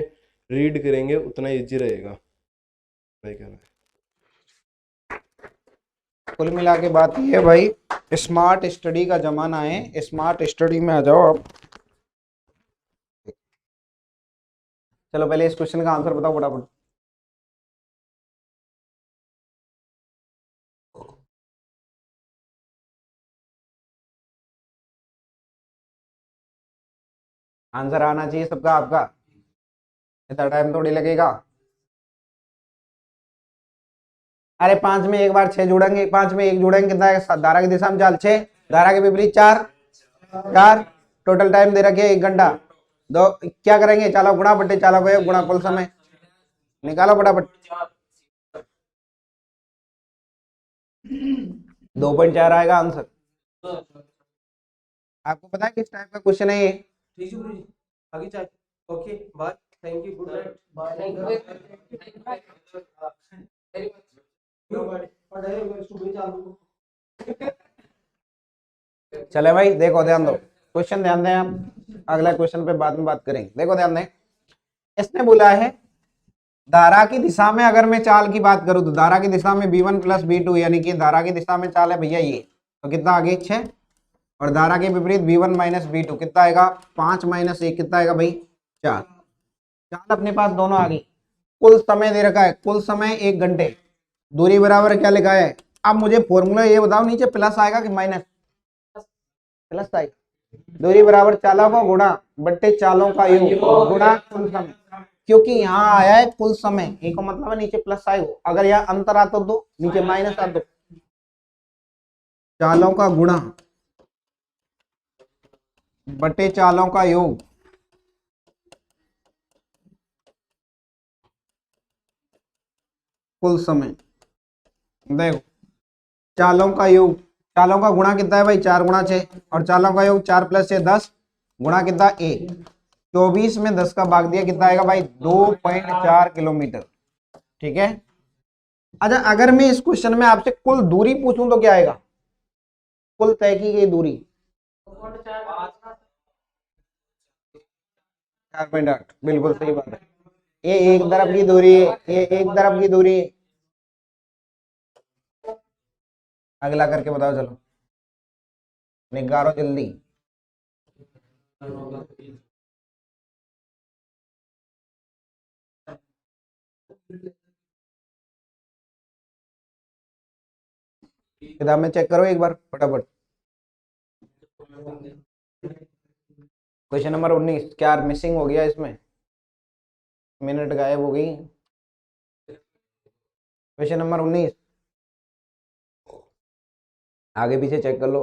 B: रीड करेंगे, उतना ईजी रहेगा। भाई कहना है।
A: कुल मिला के बात ये है भाई, स्मार्ट स्टडी का जमाना है, स्मार्ट स्टडी में आ जाओ आप। चलो पहले इस क्वेश्चन का आंसर बताओ फटाफट। आंसर आना चाहिए सबका आपका, इतना टाइम थोड़ी लगेगा। अरे 5 में एक बार 6 जोड़ेंगे, 5 में 1 जोड़ेंगे कितना है? धारा की दिशा में चाल 6, धारा के विपरीत 4, 4। टोटल टाइम दे रखे 1 घंटा। दो क्या करेंगे? चालक गुणा बट्टे चालक है गुणा कुल समय, निकालो फटाफट। 2.4 आएगा आंसर। आपको पता है किस टाइप का क्वेश्चन है ये?
B: ठीक है गुरु जी, आगे चाय। Okay bye, thank you, good night.
A: चले भाई देखो, ध्यान दो, क्वेश्चन ध्यान दें आप, अगला क्वेश्चन पे बाद में बात करेंगे। देखो ध्यान दें, इसने बोला है धारा की दिशा में अगर मैं चाल की बात करूं तो धारा की दिशा में b1 प्लस b2, यानी कि धारा की दिशा में चाल है भैया ये, तो कितना आगे 6, और धारा के विपरीत b1 माइनस b2 कितना आएगा? 5 माइनस 1 कितना आएगा भाई? 4। चाल अपने पास दोनों आ गई। कुल समय दे रखा है, कुल समय 1 घंटे, दूरी बराबर क्या लिखा है? अब मुझे फॉर्मूला ये बताओ, नीचे प्लस आएगा कि माइनस? प्लस आएगा। दूरी बराबर चालों का गुणा बट्टे चालों का योग गुणा कुल समय, क्योंकि यहाँ आया है कुल समय, एक का मतलब है नीचे प्लस आएगा, अगर यहाँ अंतर आता तो नीचे माइनस आता। चालों का गुणा बटे चालों का योग कुल समय। देखो चालों का योग, चालों का गुणा कितना है भाई? 4 गुणा 6, और चालों का योग 4 प्लस 6 10 गुणा कितना? 1। 24 में 10 का भाग दिया कितना आएगा भाई? 2.4 किलोमीटर। ठीक है। अच्छा अगर मैं इस क्वेश्चन में आपसे कुल दूरी पूछूं तो क्या आएगा? कुल तय की गई दूरी 4.8, बिल्कुल सही बात है। ये एक तरफ की दूरी है, ये एक तरफ की दूरी है। अगला करके बताओ चलो, निकालो जल्दी। किताब में चेक करो एक बार फटाफट। क्वेश्चन नंबर 19, क्या मिसिंग हो गया इसमें? मिनट गायब हो गई। क्वेश्चन नंबर 19 आगे पीछे चेक कर लो।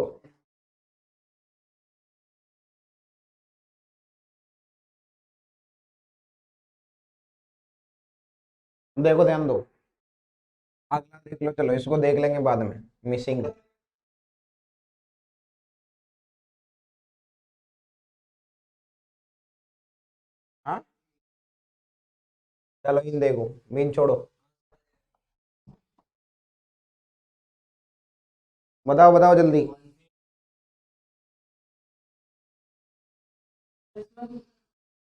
A: देखो ध्यान दो, अगला देख लो, चलो इसको देख लेंगे बाद में। मिसिंग हाँ, चलो इन देखो, मीन छोड़ो, बताओ बताओ जल्दी।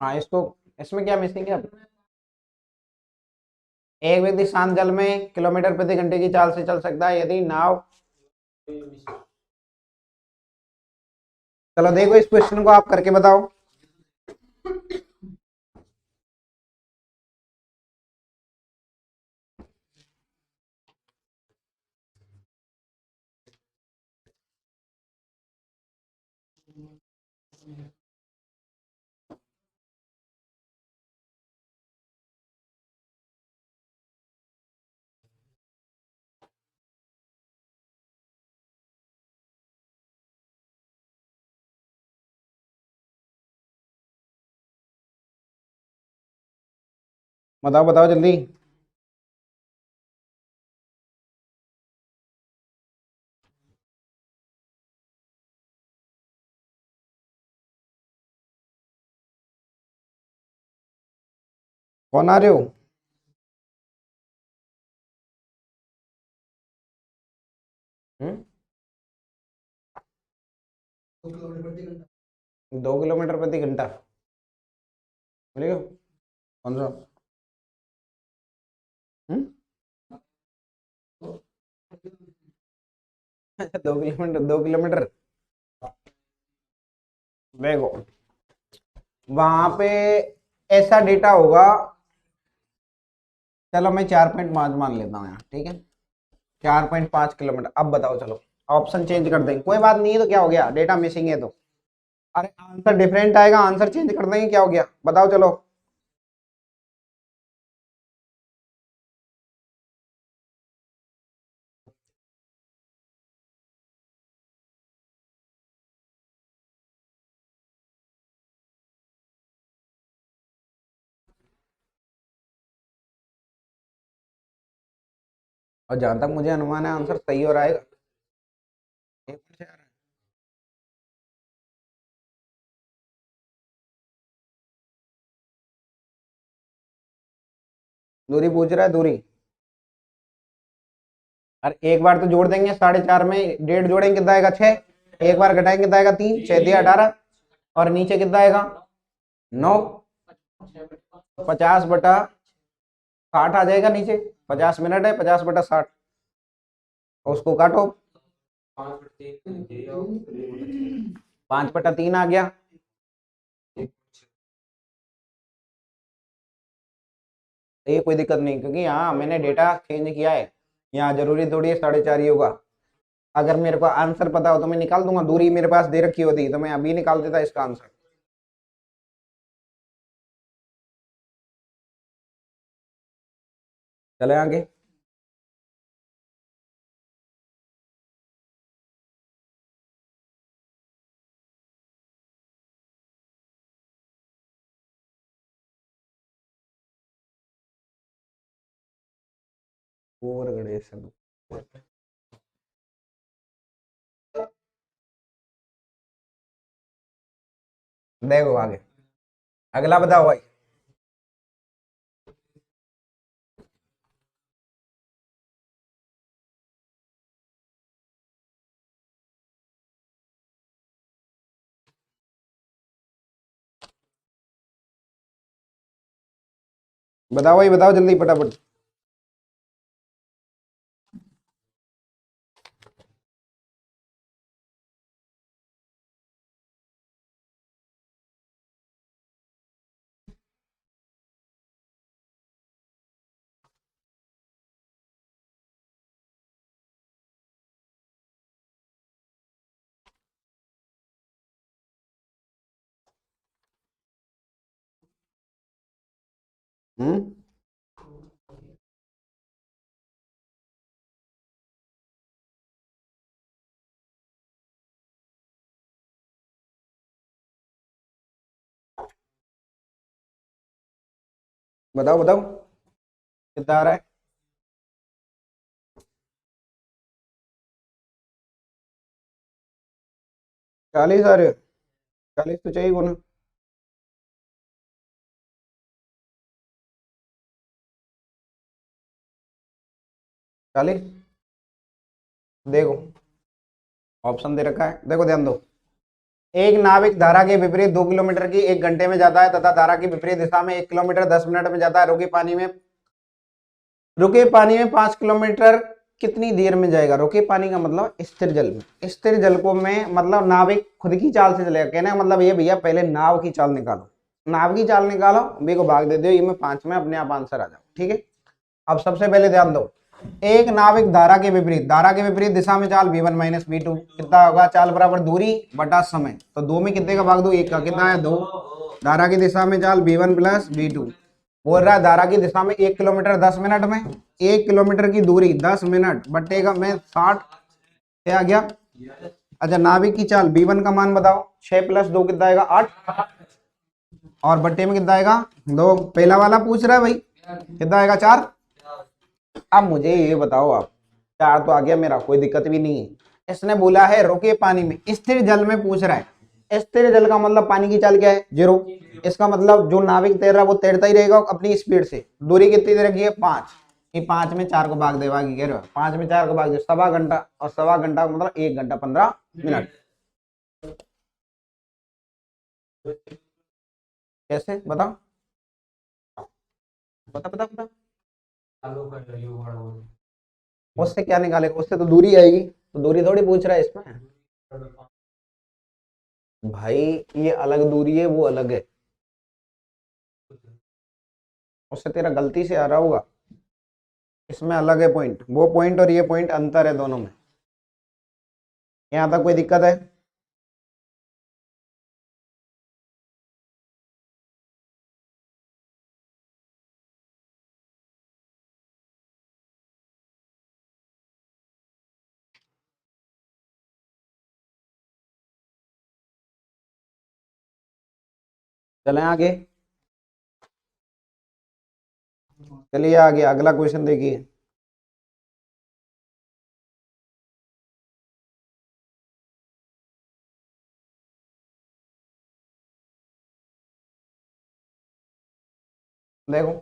A: हाँ इसको, इसमें क्या मिसिंग है? अब एक व्यक्ति शांत जल में किलोमीटर प्रति घंटे की चाल से चल सकता है यदि नाव। चलो देखो इस क्वेश्चन को आप करके बताओ। बताओ बताओ जल्दी। कौन आ रहे हो? हम्म, 2 किलोमीटर प्रति घंटा मिलेगा? कौन सा? हम्म, 2 किलोमीटर, 2 किलोमीटर। देखो वहां पे ऐसा डेटा होगा, चलो मैं 4.5 मान लेता हूँ यहाँ, ठीक है, 4.5 किलोमीटर। अब बताओ चलो, ऑप्शन चेंज कर देंगे, कोई बात नहीं है, तो क्या हो गया? डेटा मिसिंग है तो अरे आंसर डिफरेंट आएगा, आंसर चेंज कर देंगे, क्या हो गया बताओ चलो। और जहां तक मुझे अनुमान है आंसर सही हो रहा है। दूरी पूछ रहा है, दूरी। अरे एक बार तो जोड़ देंगे, 4.5 में 1.5 जोड़ेंगे कितना आएगा 6, एक बार घटाएंगे कितना आएगा 3, 6 दिया 18, और नीचे कितना आएगा 9। 50/60 आ जाएगा नीचे, 50 मिनट है, 50/60, उसको काटो। 5/3 आ गया। ये कोई दिक्कत नहीं, क्योंकि यहाँ मैंने डेटा चेंज किया है, यहाँ जरूरी थोड़ी है 4.5 ही होगा। अगर मेरे को आंसर पता हो तो मैं निकाल दूंगा, दूरी मेरे पास दे रखी होती तो मैं अभी निकाल देता इसका आंसर। चले आगे। और गणेश, देखो आगे, अगला बताओ भाई। बताओ भाई, बताओ जल्दी फटाफट। हम्म। बताओ बताओ कितना आ रहा है। 40 आ रहे हो, 40 तो चाहिए को ना। 40, देखो ऑप्शन दे रखा है, देखो ध्यान दो। एक नाविक धारा के विपरीत 2 किलोमीटर की 1 घंटे में जाता है, तथा धारा की विपरीत दिशा में 1 किलोमीटर 10 मिनट में जाता है। रुके पानी में 5 किलोमीटर कितनी देर में जाएगा। रुके पानी का मतलब स्थिर जल में, स्थिर जल को में मतलब नाविक खुद की चाल से चलेगा। कहने का मतलब ये भैया, पहले नाव की चाल निकालो, नाव की चाल निकालो, बी को भाग दे दो, ये में 5 में अपने आप आंसर आ जाओ। ठीक है, अब सबसे पहले ध्यान दो, एक नाविक धारा के विपरीत दिशा में चाल v1 माइनस v2, कितना होगा, चाल बराबर दूरी बटा समय, तो 2 में कितने का भाग दो, 1 का, कितना है 2। धारा की दिशा में चाल v1 प्लस v2, बोल रहा है धारा की दिशा में 1 किलोमीटर 10 मिनट में, 1 किलोमीटर की दूरी 10 मिनट बटेगा में 60, क्या आ गया। अच्छा, नाविक की चाल v1 का मान बताओ, 6 + 2 कितना आएगा 8, और बट्टे में कितना आएगा 2। पहला वाला पूछ रहा है भाई, कितना आएगा 4। अब मुझे ये बताओ आप, 4 तो आ गया मेरा, कोई दिक्कत भी नहीं है। इसने बोला है रुके पानी में, स्थिर जल में पूछ रहा है। स्थिर जल का मतलब पानी की चाल क्या है, 0। इसका मतलब जो नाविक तैर रहा है वो तैरता ही रहेगा अपनी स्पीड से। दूरी कितनी दे रखी है 5, ये 5 में 4 को भाग देगा, कह रहे हो 5 में 4 को भाग दे, 1.25 घंटा, और 1.25 घंटा का मतलब 1 घंटा 15 मिनट। कैसे बताओ, बता बता बता। उससे क्या निकालेगा, उससे तो दूरी आएगी, तो दूरी थोड़ी पूछ रहा है इसमें भाई, ये अलग दूरी है, वो अलग है, उससे तेरा गलती से आ रहा होगा, इसमें अलग है पॉइंट, वो पॉइंट और ये पॉइंट अंतर है दोनों में। यहाँ तक कोई दिक्कत है। चलें आगे। चलिए आगे अगला क्वेश्चन देखिए। देखो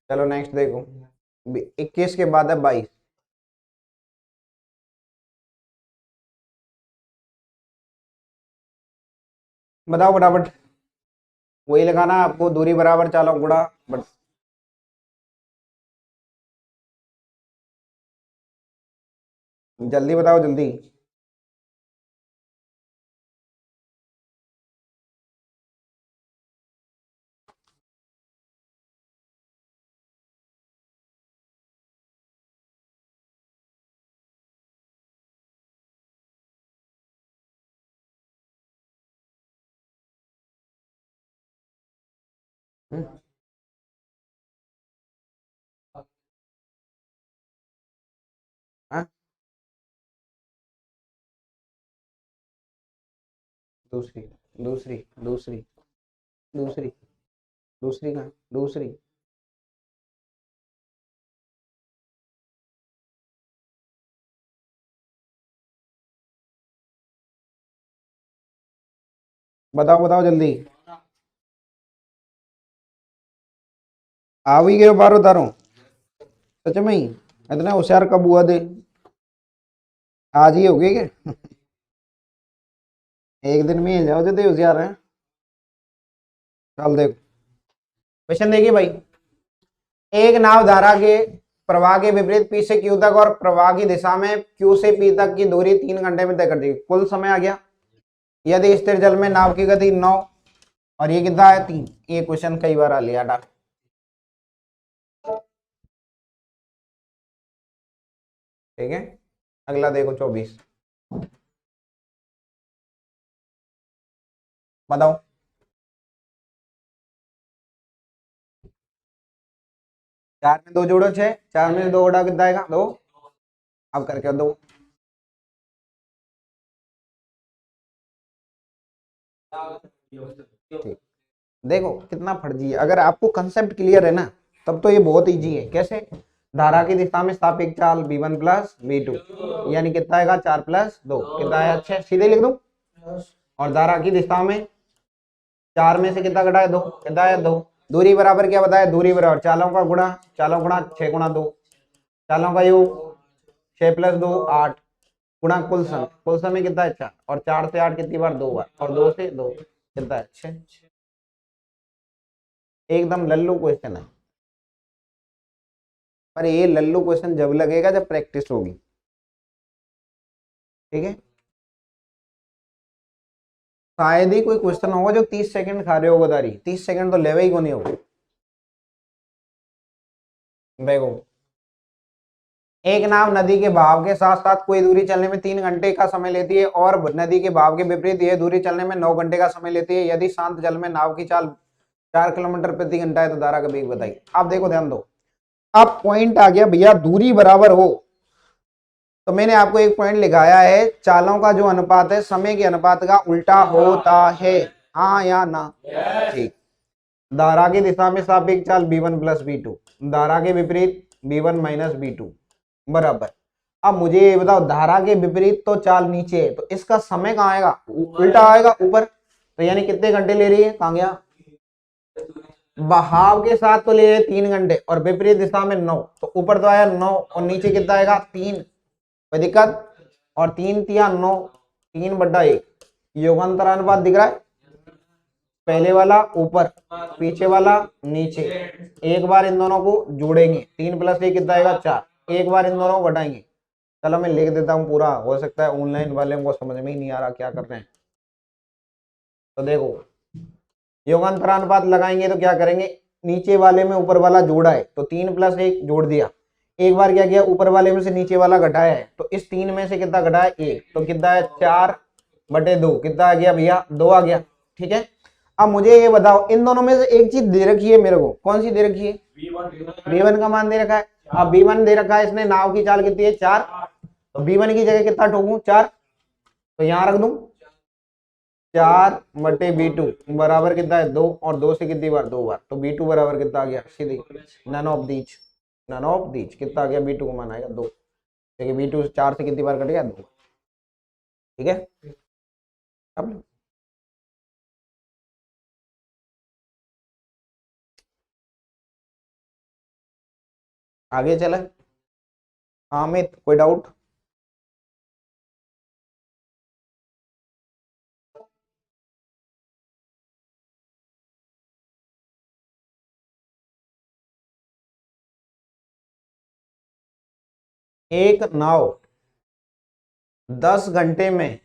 A: चलो नेक्स्ट देखो। 21 के बाद है 22। बताओ फटाफट। वही लगाना है आपको, दूरी बराबर चालों गुणा बट जल्दी बताओ जल्दी। हम्म, हाँ? दूसरी दूसरी दूसरी दूसरी दूसरी का दूसरी। बताओ बताओ जल्दी। आ भी गए बारो तारो। सच में ही इतना होशियार कब हुआ दे? आज ही हो गए क्या? एक दिन में ही जाओ जो होशियार है। चल देखो क्वेश्चन देखिए भाई। एक नाव धारा के प्रवाह के विपरीत पी से क्यू तक और प्रवाह की दिशा में क्यू से पी तक की दूरी 3 घंटे में तय कर दी। कुल समय आ गया। यदि स्थिर जल में नाव की गति 9 और ये कितना है 3। ये क्वेश्चन कई बार आ लिया था। ठीक है अगला देखो 24। बताओ। 4 में 2 जोड़ो 6। 4 में 2 उड़ा कितना आएगा 2। अब करके दो। ठीक देखो कितना फर्जी है। अगर आपको कंसेप्ट क्लियर है ना तब तो ये बहुत इजी है। कैसे? धारा की दिशा में सापेक्ष चाल v1 प्लस v2 यानी कितना आएगा 4 प्लस 2 कितना आया 6 सीधे लिख दूं। और धारा की दिशा में 4 में से कितना घटाया 2 कितना आया 2। दूरी बराबर क्या बताया? दूरी बराबर चालों का गुणा 6 गुणा 2 चालों का योग 6 प्लस 2 8 गुणा कुल समय कितना है 4 और 4 से 8 कितनी बार 2 बार और 2 से 2 कितना है 6। एकदम लल्लू क्वेश्चन है। पर ये लल्लू क्वेश्चन जब लगेगा जब प्रैक्टिस होगी। ठीक है शायद ही कोई क्वेश्चन होगा जो 30 सेकंड खा रहे होगा दारी। 30 सेकंड तो लेवे ही को नहीं होगा। देखो एक नाव नदी के बहाव के साथ साथ कोई दूरी चलने में 3 घंटे का समय लेती है और नदी के बहाव के विपरीत यह दूरी चलने में 9 घंटे का समय लेती है। यदि शांत जल में नाव की चाल 4 किलोमीटर प्रति घंटा है तो धारा का वेग बताइए। आप देखो ध्यान दो। अब पॉइंट आ गया भैया दूरी बराबर हो तो मैंने आपको एक पॉइंट लिखाया है चालों का जो अनुपात है समय के अनुपात का उल्टा होता है। हाँ या ना? ठीक। धारा की दिशा में सापेक्ष चाल v1 प्लस v2 धारा के विपरीत v1 माइनस v2 बराबर। अब मुझे ये बताओ धारा के विपरीत तो चाल नीचे है तो इसका समय कहाँ आएगा? उल्टा आएगा ऊपर। तो यानी कितने घंटे ले रही है? कहाँ गया? बहाव के साथ तो ले रहे 3 घंटे और विपरीत दिशा में 9 तो ऊपर तो आया 9 और नीचे कितना आएगा 3। कोई दिक्कत? और 3 तिया 9 3/1 योगांतर अनुपात दिख रहा है। पहले वाला ऊपर पीछे वाला नीचे। एक बार इन दोनों को जोड़ेंगे 3 प्लस 1 कितना आएगा 4। एक बार इन दोनों को घटाएंगे। चलो मैं लिख देता हूँ पूरा हो सकता है ऑनलाइन वाले को समझ में ही नहीं आ रहा क्या कर रहे हैं। तो देखो योगांतर अनुपात लगाएंगे तो क्या करेंगे? नीचे वाले में ऊपर वाला जोड़ा है तो 3 प्लस 1 जोड़ दिया। एक बार क्या किया? ऊपर वाले में से नीचे वाला घटाया है तो इस 3 में से कितना घटाया 1 तो कितना है 4/2 कितना आ गया भैया 2 आ गया। ठीक है अब मुझे ये बताओ, इन दोनों में से एक चीज दे रखी है मेरे को, कौन सी दे रखी है? b1 का मान दे रखा है। अब b1 दे रखा है, इसने नाव की चाल कितनी है? 4। तो b1 की जगह कितना ठोकूं? 4। तो यहां रख दूं 4/b2 बराबर कितना है? 2। और 2 से कितनी बार? 2 बार। तो b2 बराबर कितना आ गया? सीधी none of these, none of these कितना आ गया? b2 का मान आएगा 2, क्योंकि b2 4 से कितनी बार कट गया? 2। ठीक है। अब आगे चले। अमित कोई डाउट? एक नाव 10 घंटे में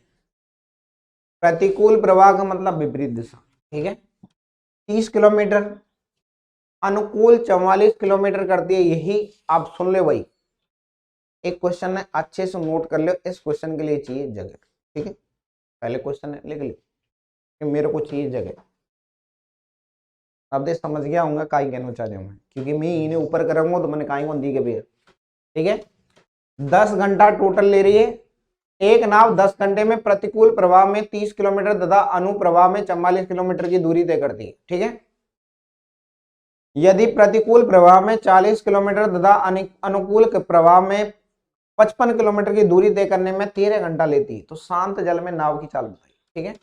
A: प्रतिकूल प्रवाह का मतलब विपरीत दिशा, ठीक है, 30 किलोमीटर, अनुकूल 44 किलोमीटर करती है। यही आप सुन ले भाई, एक क्वेश्चन है, अच्छे से नोट कर लो। इस क्वेश्चन के लिए चाहिए जगह, ठीक है, पहले क्वेश्चन है, लिख लो कि मेरे को चाहिए जगह। अब देख समझ गया होगा काई कहना चाह रहे हूँ मैं, क्योंकि मैं इन्हें ऊपर करूंगा तो मैंने काई कौन दी के भैया। ठीक है, 10 घंटा टोटल ले रही है। एक नाव 10 घंटे में प्रतिकूल प्रवाह में 30 किलोमीटर तथा अनुप्रवाह में 44 किलोमीटर की दूरी तय करती है। ठीक है, यदि प्रतिकूल प्रवाह में 40 किलोमीटर तथा अनुकूल प्रवाह में 55 किलोमीटर की दूरी तय करने में 13 घंटा लेती है, तो शांत जल में नाव की चाल बताइए। ठीक है,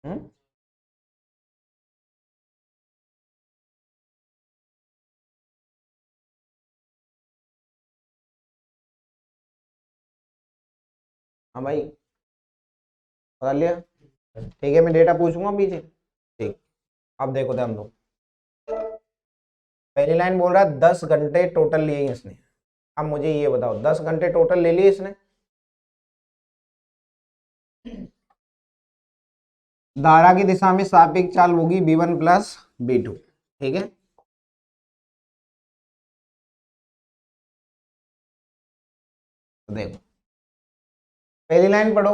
A: हम्म, हाँ भाई बता लिया। ठीक है, मैं डेटा पूछूंगा पीछे। ठीक, अब देखो ध्यान दो। पहली लाइन बोल रहा है 10 घंटे टोटल लिए इसने। अब मुझे ये बताओ 10 घंटे टोटल ले लिए इसने, धारा की दिशा में सापेक्ष चाल होगी b1 प्लस b2। ठीक है, तो देखो पहली लाइन पढ़ो,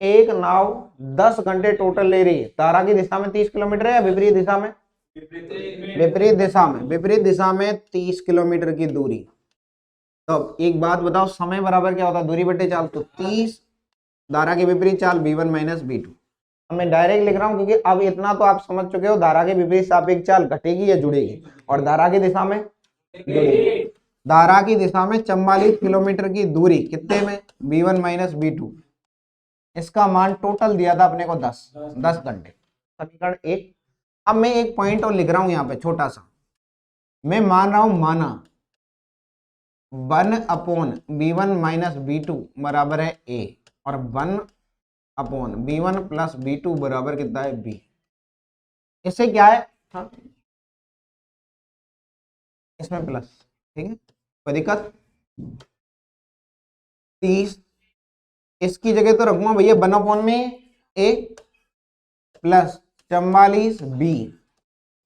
A: एक नाव 10 घंटे टोटल ले रही है, धारा की दिशा में 30 किलोमीटर है या विपरीत दिशा में? विपरीत दिशा में, विपरीत दिशा में 30 किलोमीटर की दूरी। तो एक बात बताओ, समय बराबर क्या होता है? दूरी बटे चाल। तो 30 धारा के विपरीत चाल b1 माइनस b2। अब मैं डायरेक्ट लिख रहा हूं, क्योंकि अब इतना तो आप समझ चुके हो, धारा के विपरीत सापेक्ष चाल घटेगी या जुड़ेगी, और धारा की दिशा में जुड़ेगी। धारा की दिशा में 44 किलोमीटर की दूरी कितने में? b1 minus b2। इसका मान टोटल दिया था अपने को 10 घंटे, समीकरण 1। अब मैं एक पॉइंट और लिख रहा हूं यहाँ पे छोटा सा, मैं मान रहा हूं माना 1/b1 माइनस b2 बराबर है a, और 1/b1 प्लस b2 बराबर कितना है b। इससे क्या है? हाँ, इसमें प्लस। ठीक है, कोई दिक्कत? 30 इसकी जगह तो रखूंगा भैया 1/में a प्लस 44b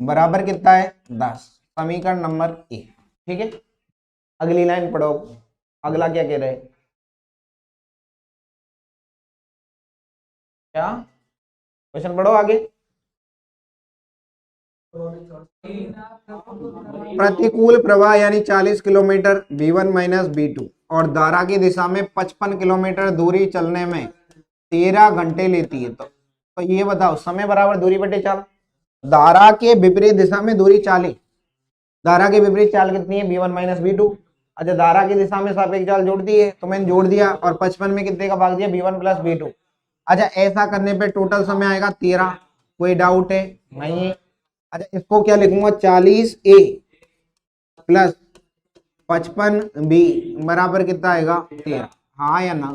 A: बराबर कितना है? 10। समीकरण नंबर 1। ठीक है, अगली लाइन पढ़ो, अगला क्या कह रहे हैं? क्या क्वेश्चन पढ़ो आगे। प्रतिकूल प्रवाह यानी 40 किलोमीटर b1 माइनस b2 और धारा की दिशा में 55 किलोमीटर दूरी चलने में 13 घंटे लेती है। तो ये बताओ समय बराबर दूरी बटे चाल। धारा के विपरीत दिशा में दूरी 40, धारा के विपरीत चाल कितनी है? b1 minus b2। अच्छा, धारा की दिशा में सापेक्ष चाल जोड़ दी है, तो मैंने जोड़ दिया, और 55 में कितने का भाग दिया? b1 plus b2। अच्छा, ऐसा करने पे टोटल समय आएगा 13। कोई डाउट है? नहीं है। अच्छा, इसको क्या लिखूंगा? 40a प्लस 55b बराबर कितना आएगा? 13। हाँ या ना?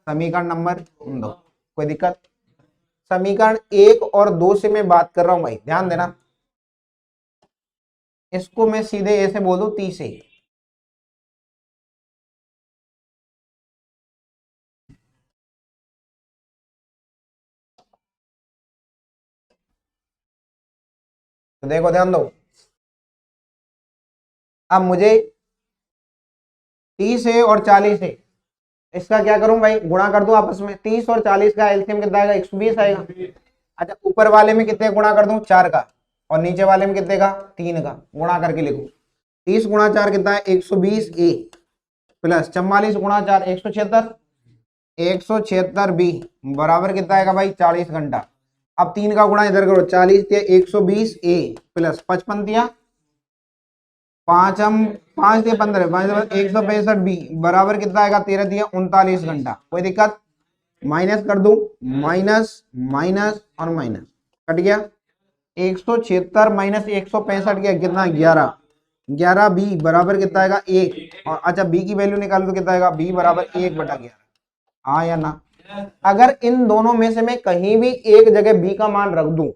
A: समीकरण नंबर 2। कोई दिक्कत? समीकरण 1 और 2 से मैं बात कर रहा हूं भाई, ध्यान देना। इसको मैं सीधे ऐसे बोल दूं 30 से, तो देखो ध्यान दो, अब मुझे 30 है और 40 है, इसका क्या करूं भाई, गुणा कर दूं आपस में। 30 और 40 का एलसीएम कितना आएगा, 120 आएगा। अच्छा, ऊपर वाले में कितने गुणा कर दूं, 4 का, और नीचे वाले में कितने का, 3 का, गुणा करके लिखूं। 30 गुणा 4 कितना है, 120 ए, प्लस 44 गुणा 4 176, 176 बी बराबर कितना आएगा भाई, 40 घंटा। अब 3 का गुणा इधर करो, 40 दिया 120 ए प्लस 55 दिया 5, हम 5 दिया 15, 165 बी बराबर कितना आएगा, 13 दिया 39 घंटा। कोई दिक्कत, माइनस कर दूं, माइनस माइनस और माइनस, कट गया। 176 माइनस 165 गया कितना, 11, 11 बी बराबर कितना आएगा, 1। और अच्छा बी की वैल्यू निकालो तो कितना आएगा, बी बराबर 1/11। हाँ या ना। अगर इन दोनों में से मैं कहीं भी एक जगह बी का मान रख दूं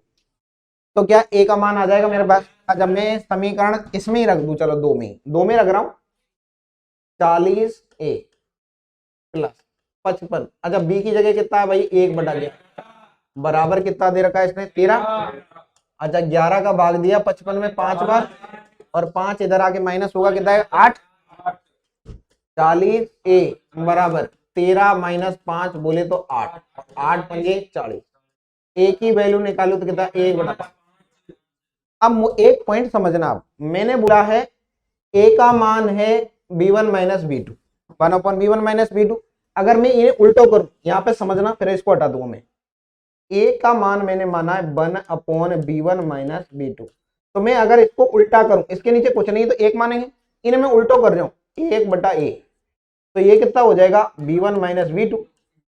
A: तो क्या ए का मान आ जाएगा मेरे पास। अच्छा मैं समीकरण इसमें ही रख दूं, चलो दो में रख रहा हूं, 40 ए प्लस 55। अच्छा बी की जगह कितना है भाई, 1/11 बराबर कितना दे रखा है इसने, 13। अच्छा 11 का भाग दिया 55 में 5 बार, और 5 इधर आके माइनस होगा, कितना है 8। 40 ए बराबर 13 माइनस 5 बोले तो 8, 8 पंजे 40। ए की वैल्यू निकालो तो कितना, 1/5। अब एक पॉइंट समझना, आप मैंने बोला है ए का मान है b1 minus b2, 1/b1 minus b2। अगर मैं इन्हें उल्टो करूं, यहां पे समझना, फिर इसको हटा दूंगा मैं। ए का मान मैंने माना है 1/b1 माइनस b2, तो मैं अगर इसको उल्टा करूं, इसके नीचे कुछ नहीं तो एक मानेंगे, इन्हें मैं उल्टो कर रहा हूं, 1/a, तो ये कितना हो जाएगा, b1 माइनस b2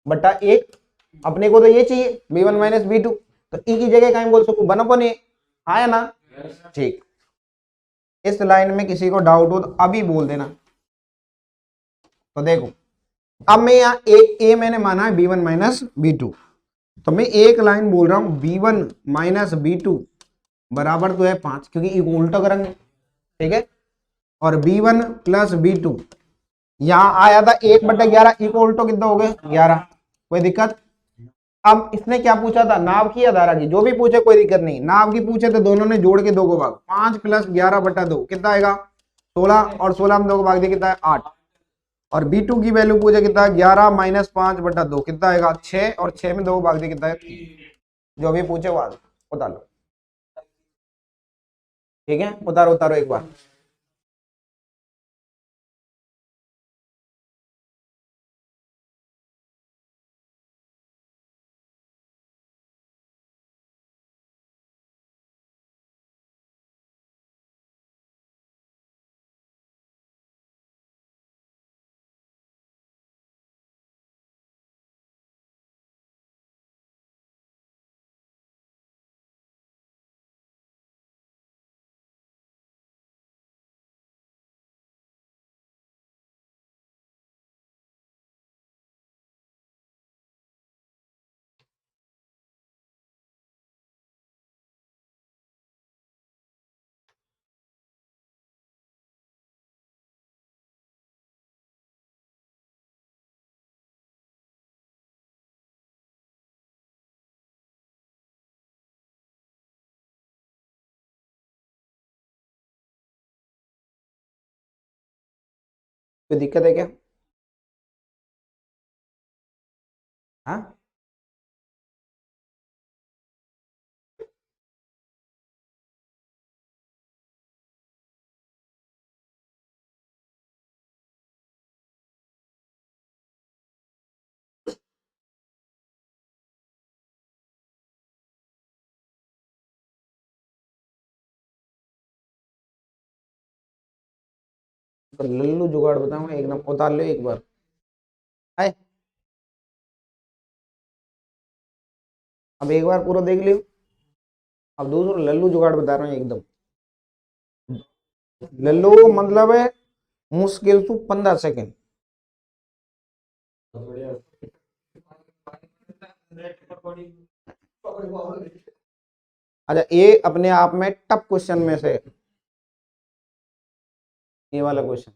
A: बटा 1। अपने को तो ये चाहिए b1 माइनस b2, तो e की जगह कहीं बोल सकूं 1/a, आया ना। ठीक, इस लाइन में किसी को डाउट हो तो अभी बोल देना। तो देखो, अब मैं यहाँ एक ए मैंने माना है b1 माइनस b2, तो मैं एक लाइन बोल रहा हूं b1 माइनस b2 बराबर तो है 5, क्योंकि ई को उल्टा करेंगे, ठीक है। और b1 प्लस b2 यहां आया था 1/11, ई को उल्टो कितना हो गए 11, कोई दिक्कत। अब इसने क्या पूछा था, नाव की या धारा की, जो भी पूछे कोई दिक्कत नहीं। नाव की पूछे तो दोनों ने जोड़ के 2 को भाग, 5 प्लस 11/2 कितना आएगा 16, और 16 में 2 को भाग दिया कितना है 8। और b2 की वैल्यू पूछे कितना है 11 माइनस 5/2 कितना आएगा 6, और 6 में 2 को भाग दिया कितना है 3। जो भी पूछे वो उतार लो, ठीक है। उतारो उतारो एक बार। कोई दिक्कत है क्या, हाँ। तो लल्लू जुगाड़ बताऊंगा एकदम, उतार लो एक बार। है, अब एक बार पूरा देख लियो। अब दूसरा लल्लू जुगाड़ बता रहा हूँ एकदम। लल्लू मतलब है मुश्किल से 15 सेकंड। अच्छा ये अपने आप में टफ क्वेश्चन में से ये वाला क्वेश्चन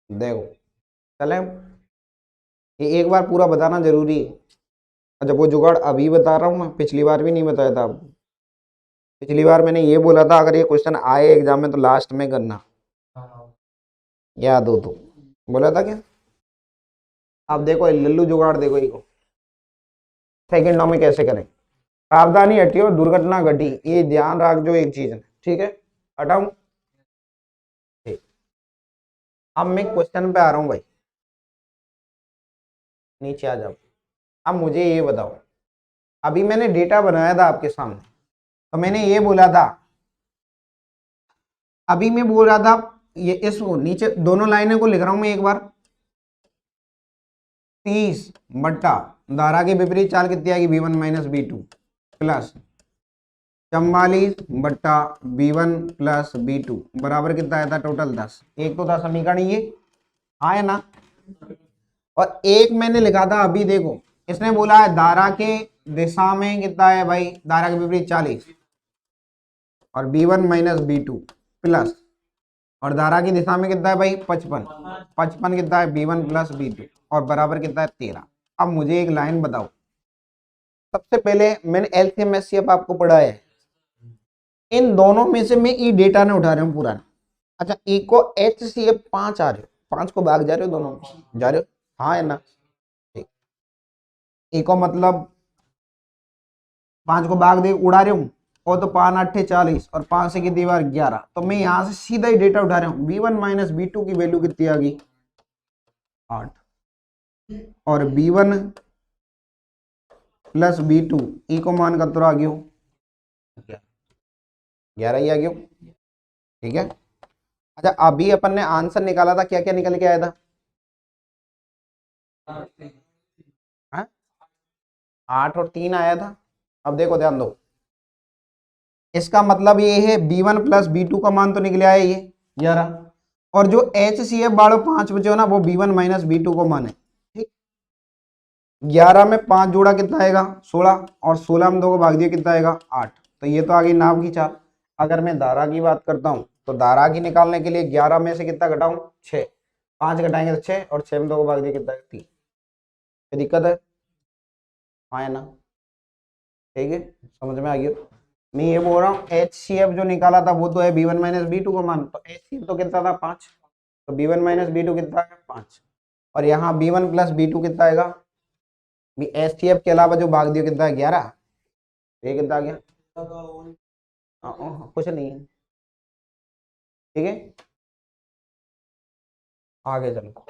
A: देखो, चले, ये एक बार पूरा बताना जरूरी है। अच्छा वो जुगाड़ अभी बता रहा हूँ मैं, पिछली बार भी नहीं बताया था। पिछली बार मैंने ये बोला था अगर ये क्वेश्चन आए एग्जाम में तो लास्ट में करना, याद हो तो बोला था क्या। अब देखो लल्लू जुगाड़, देखो इसको सेकंडों में कैसे करें। सावधानी हटियो, दुर्घटना घटी, ये ध्यान रख जो एक चीज है, ठीक है। हटाऊं, ठीक। अब मैं क्वेश्चन पे आ रहा हूं भाई, नीचे आ जाओ। अब मुझे ये बताओ, अभी मैंने डेटा बनाया था आपके सामने, तो मैंने ये बोला था, अभी मैं बोल रहा था ये इसको नीचे दोनों लाइनों को लिख रहा हूं मैं एक बार। 30 बट्टा धारा के विपरीत चाल कितनी आएगी V1 माइनस V2 प्लस 44 बट्टा V1 प्लस V2 बराबर कितना आया था टोटल 10। एक तो था समीकरण ये आया ना, और एक मैंने लिखा था अभी देखो, इसने बोला है धारा के दिशा में कितना है भाई, धारा के विपरीत 40 और V1 माइनस V2 प्लस, और धारा की दिशा में कितना है भाई 55, 55 कितना है V1 प्लस V2 और बराबर कितना है 13। अब मुझे एक लाइन बताओ, सबसे पहले मैंने एलसीएम एचसीएफ आपको पढ़ा है, इन दोनों में से मैं ई डेटा ने उठा रहा हूँ पुराना। अच्छा, ई को एचसीएफ 5 आ रहे हो, 5 को भाग जा रहे हो, दोनों में जा रहे हो, हाँ है ना, ठीक। ई को मतलब 5 को भाग दे उड़ा रहे हूँ, और तो 5 8 40 और 5 से की दीवार 11, तो मैं यहां से सीधा ही डेटा उठा रहा हूँ। V1 माइनस V2 की वैल्यू कितनी आ गई 8, और V1 प्लस V2 ई को मान का तो आ गया 11 ही आ गया, ठीक है। अच्छा, अभी अपन ने आंसर निकाला था, क्या क्या निकल के आया था, 8 और 3 आया था। अब देखो ध्यान दो, इसका मतलब ये है B1 प्लस B2 का मान तो निकले आया ये 11, और जो HCF बाड़ो 5 बचे हो ना वो B1 माइनस B2 को मान है, ठीक। 11 में 5 जोड़ा कितना आएगा 16, और 16 में 2 को भाग दिया कितना आएगा 8, तो ये तो आ गई नाव की चाल। अगर मैं धारा की बात करता हूँ तो धारा की निकालने के लिए 11 में से कितना घटाऊं 6, 5 घटाएंगे तो 6, और 6 में 2 को भाग दिया कितना है 3। कोई दिक्कत है, हाँ है ना, ठीक है, समझ में आ गया। मैं ये बोल रहा हूँ HCF जो निकाला था वो तो है B1 माइनस B2 का मान, तो HCF तो कितना था 5, तो B1 माइनस B2 कितना है 5, और यहाँ B1 प्लस B2 कितना आएगा, HCF के अलावा जो भाग दिया कितना है 11, ये कितना आ गया, कुछ नहीं है, ठीक है। आगे चलो,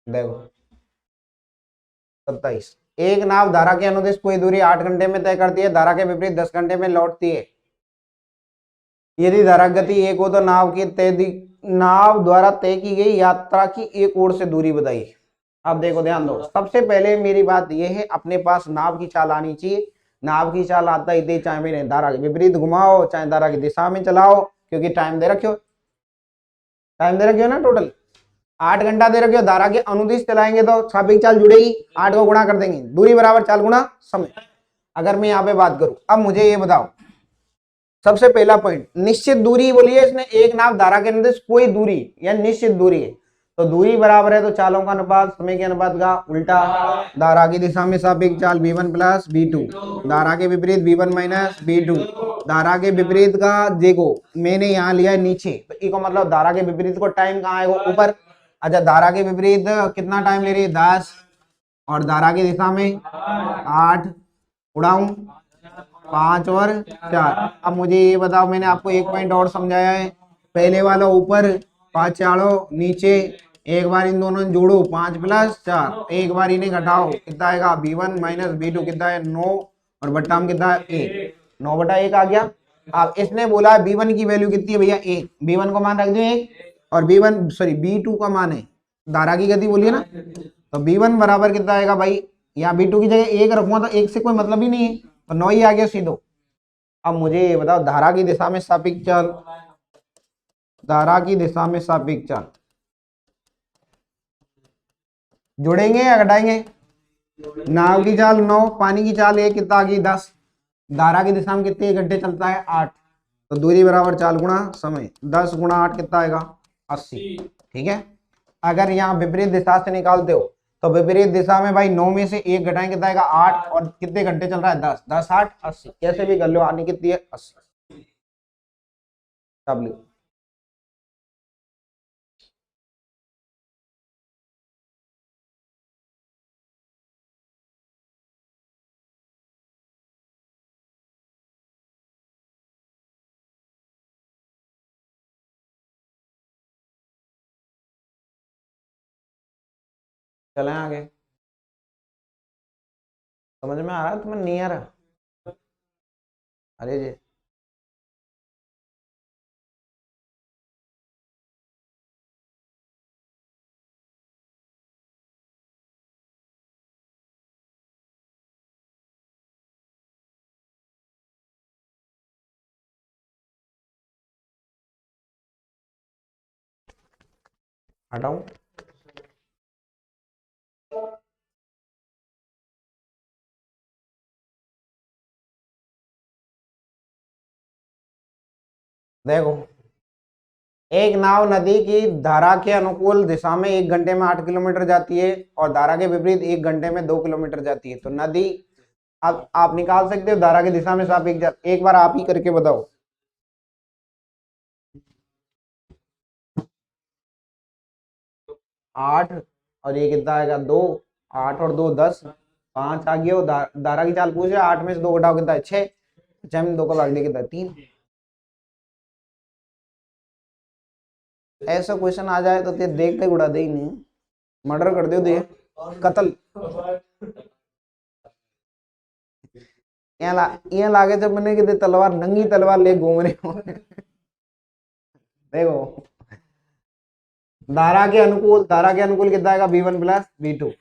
A: देखो 27, एक नाव धारा के अनुदिश कोई दूरी 8 घंटे में तय करती है, धारा के विपरीत 10 घंटे में लौटती है। यदि धारा गति 1 हो तो नाव द्वारा तय की गई यात्रा की एक ओर से दूरी बताइए। अब देखो ध्यान दो, सबसे पहले मेरी बात यह है, अपने पास नाव की चाल आनी चाहिए। नाव की चाल आता ही चाहे मैंने धारा के विपरीत घुमाओ चाहे धारा की दिशा में चलाओ, क्योंकि टाइम दे रखियो, ना टोटल 8 घंटा दे रखे हो, धारा के अनुदिश चलाएंगे तो सापेक्ष चाल जुड़ेगी, 8 को गुणा कर देंगे, दूरी बराबर चाल गुणा समय। अगर मैं यहाँ पे बात करूं, अब मुझे ये बताओ, सबसे पहला पॉइंट निश्चित दूरी बोलिए, इसने एक नाव धारा के अनुदिश कोई दूरी या निश्चित दूरी है, तो दूरी बराबर है तो चालों का अनुपात समय के अनुपात का उल्टा। धारा की दिशा में सापेक्ष चाल V1 प्लस V2, धारा के विपरीत V1 माइनस V2, धारा के विपरीत का देखो मैंने यहाँ लिया है नीचे, तो इसको मतलब धारा के विपरीत को टाइम कहाँ आएगा ऊपर। अच्छा, धारा के विपरीत कितना टाइम ले रही है 10, और धारा की दिशा में 8, उड़ाऊं 5 और 4। अब मुझे ये बताओ, मैंने आपको एक पॉइंट और समझाया है, पहले वाला ऊपर 5 चाड़ो नीचे, एक बार इन दोनों जोड़ो 5 प्लस 4, एक बार इन्हें घटाओ कितना आएगा V1 माइनस V2 कितना है 9, और बट्टा में कितना है 1, 9 बटा 1 आ गया। अब इसने बोला B1 की वैल्यू कितनी है भैया 1, B1 को मान रख दो 1, और B2 का मान है धारा की गति बोलिए ना, तो B1 बराबर कितना आएगा भाई, यहाँ B2 की जगह 1 रखूंगा तो 1 से कोई मतलब ही नहीं है, तो 9 ही आ गया सीधो। अब मुझे ये बताओ, धारा की दिशा में सापेक्ष चाल, धारा की दिशा में सापेक्ष चाल जुड़ेंगे या घटाएंगे, नाव की चाल 9, पानी की चाल 1 कितना आ गई 10, धारा की दिशा में कितने घंटे चलता है 8, तो दूरी बराबर चाल गुणा समय, 10 गुणा 8 कितना आएगा 80, ठीक है। अगर यहाँ विपरीत दिशा से निकालते हो तो विपरीत दिशा में भाई 9 में से 1 घटाएं कितना आएगा 8, और कितने घंटे चल रहा है 10, 10 8 80, कैसे भी कर लो, आनी कितनी है 80। W चलें आगे। समझ में आ रहा है तुम्हें, नहीं आ रहा? अरे जी, हटाऊं? देखो, एक नाव नदी की धारा के अनुकूल दिशा में 1 घंटे में 8 किलोमीटर जाती है, और धारा के विपरीत 1 घंटे में 2 किलोमीटर जाती है। तो नदी, अब आप निकाल सकते हो धारा की दिशा में सापेक्ष, एक बार आप ही करके बताओ। 8, और ये कितना आएगा 2, 8 और 2 10, 5 आ गया। धारा की चाल पूछ रहे, 8 में से 2 घटाओ कितना है 6, 6 में 2 का भाग दिया कितना है 3। ऐसा क्वेश्चन आ जाए तो तेरे देख के उड़ा दे ही नहीं, मर्डर कर दो दे, कत्ल। यहाँ लागे जब मैंने कि तलवार, नंगी तलवार ले घूम रहे हो। देखो, धारा के अनुकूल कितना आएगा V1 प्लस V2।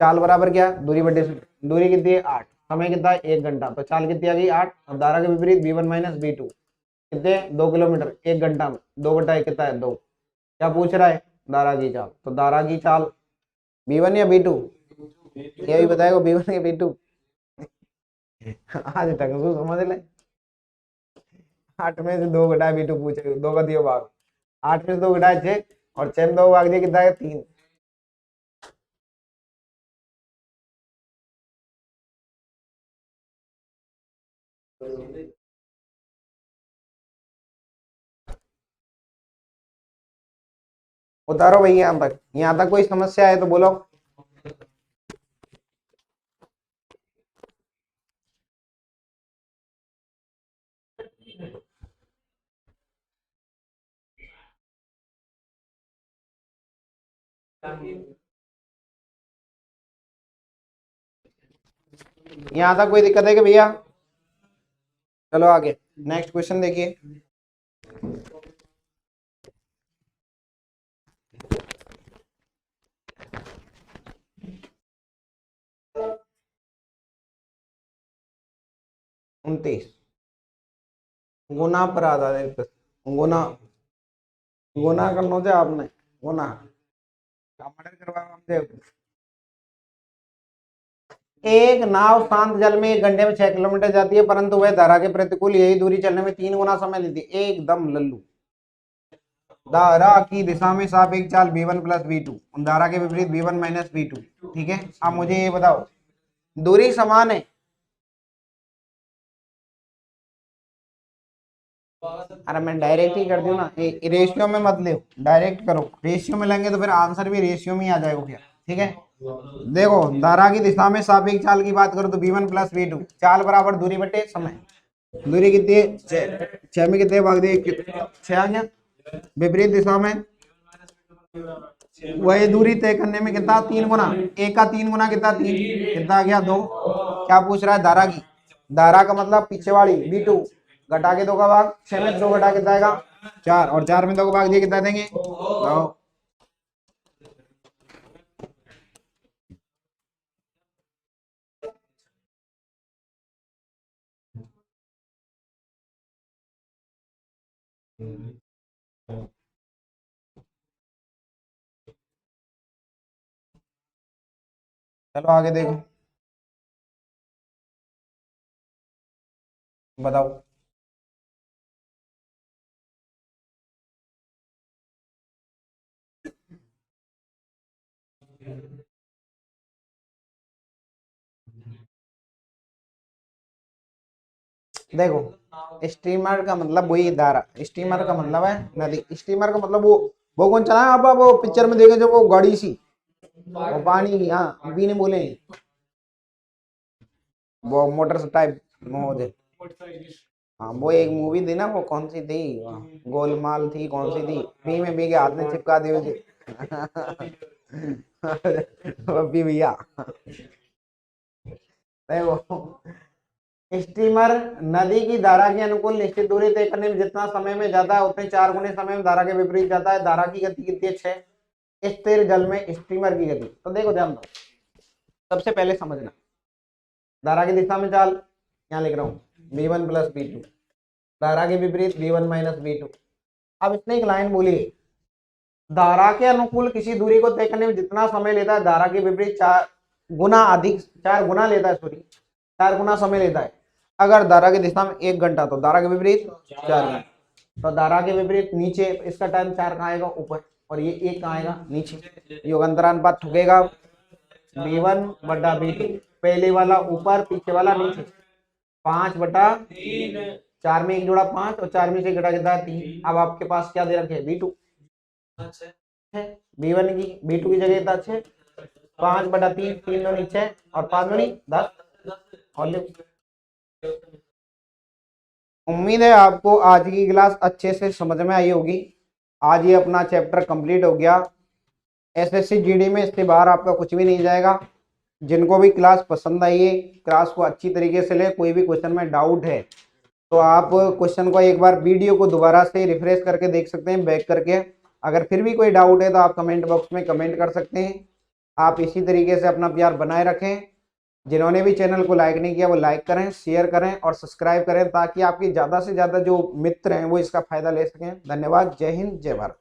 A: चाल बराबर क्या, दूरी बटे दूरी कितनी है 8, समय कितना है 1 घंटा, तो चाल कितनी आ गई 8, और धारा के विपरीत V1 माइनस V2 कितने 2 किलोमीटर 1 घंटा में, 2 बटा 1 कितना है 2। क्या पूछ रहा है, धारा की चाल, तो धारा की चाल V1 या V2, ये भी बताएगा V1 या V2। आज तक उसको समझ ले। 8 में से 2 घटाए V2 पूछे, 2 का दियो भाग, 8 में से 2 घटाए 6, और 6 में 2 भाग दिया कितना है 3। उतारो भैया यहाँ तक, यहाँ तक कोई समस्या है तो बोलो। यहाँ तक कोई दिक्कत है कि भैया? चलो आगे, नेक्स्ट क्वेश्चन देखिए। उनतीस, गुना पर आधारित, गुना, गुना करना थे आपने, गुना मर्डर करवाया हमसे। एक नाव शांत जल में 1 घंटे में 6 किलोमीटर जाती है, परंतु वह धारा के प्रतिकूल यही दूरी चलने में 3 गुना समय लेती है। एकदम लल्लू। धारा की दिशा में सापेक्ष चाल V1 प्लस V2, धारा के विपरीत V1 माइनस V2। ठीक है, अब मुझे ये बताओ, दूरी समान है। अरे मैं डायरेक्ट ही कर दूं ना, रेशियो में मत ले, डायरेक्ट करो। रेशियो में लेंगे तो फिर आंसर भी रेशियो में ही आ जाएगा क्या? ठीक है, देखो, धारा की दिशा में सापेक्ष चाल की बात करो तो V1 प्लस V2, चाल बराबर दूरी बटे समय। दूरी कितनी है 6, 6 में कितने भाग दिए 6 आ गया। विपरीत दिशा में वही दूरी तय करने में कितना 3 गुना, एक का 3 गुना कितना 3, कितना आ गया 2। क्या पूछ रहा है, धारा की, धारा का मतलब पीछे वाली V2, घटा के 2 का भाग, 6 में 2 घटा कितना आएगा 4, और 4 में 2 का भाग दिए कितना देंगे 9। चलो आगे देखो, बताओ। देखो स्टीमर का मतलब वही धारा, स्टीमर का मतलब है नदी, स्टीमर का मतलब वो कौन चला है आप वो पिक्चर में देखे जो वो गाड़ी सी वो पानी की, हाँ भी नहीं बोले वो मोटर टाइप मोह। हाँ वो एक मूवी थी ना, वो कौन सी थी, गोलमाल थी कौन सी थी, पी में पी के हाथ में चिपका दी मुझे पी भैया। देखो स्टीमर नदी की धारा के अनुकूल निश्चित दूरी तय करने में जितना समय में जाता है उतने 4 गुने समय में धारा के विपरीत जाता है। धारा की गति कितनी है 6। स्थिर जल में स्टीमर की गति, तो देखो ध्यान दो, सबसे पहले समझना धारा की दिशा में चाल, यहाँ लिख रहा हूँ v1 + v2, धारा के विपरीत v1 - v2। अब इसने एक लाइन बोली है, धारा के अनुकूल किसी दूरी को तय करने में जितना समय लेता है धारा के विपरीत 4 गुना लेता है, सॉरी 4 गुना समय लेता है। अगर धारा की दिशा में 1 घंटा तो धारा के विपरीत 4 घंटा, तो धारा के विपरीत नीचे इसका टाइम 4 कहाँ आएगा ऊपर और ये 1 कहाँ आएगा नीचे, योगांतरानुपात ठुकेगा v1/v2, पहले वाला ऊपर पीछे वाला नीचे, 5/3, 4 में 1 जोड़ा 5 और 4 में से घटा देता है 3। अब आपके पास क्या दे रखे है v2 v1 की v2 की जगह था 6, 5/3, 3 दूनी 6 और 5 दूनी 10। और उम्मीद है आपको आज की क्लास अच्छे से समझ में आई होगी। आज ये अपना चैप्टर कंप्लीट हो गया। एसएससी जीडी में इसके बाहर आपका कुछ भी नहीं जाएगा। जिनको भी क्लास पसंद आई है क्लास को अच्छी तरीके से ले, कोई भी क्वेश्चन में डाउट है तो आप क्वेश्चन को एक बार वीडियो को दोबारा से रिफ्रेश करके देख सकते हैं बैक करके। अगर फिर भी कोई डाउट है तो आप कमेंट बॉक्स में कमेंट कर सकते हैं। आप इसी तरीके से अपना प्यार बनाए रखें। जिन्होंने भी चैनल को लाइक नहीं किया वो लाइक करें, शेयर करें और सब्सक्राइब करें ताकि आपके ज़्यादा से ज़्यादा जो मित्र हैं वो इसका फायदा ले सकें। धन्यवाद। जय हिंद, जय भारत।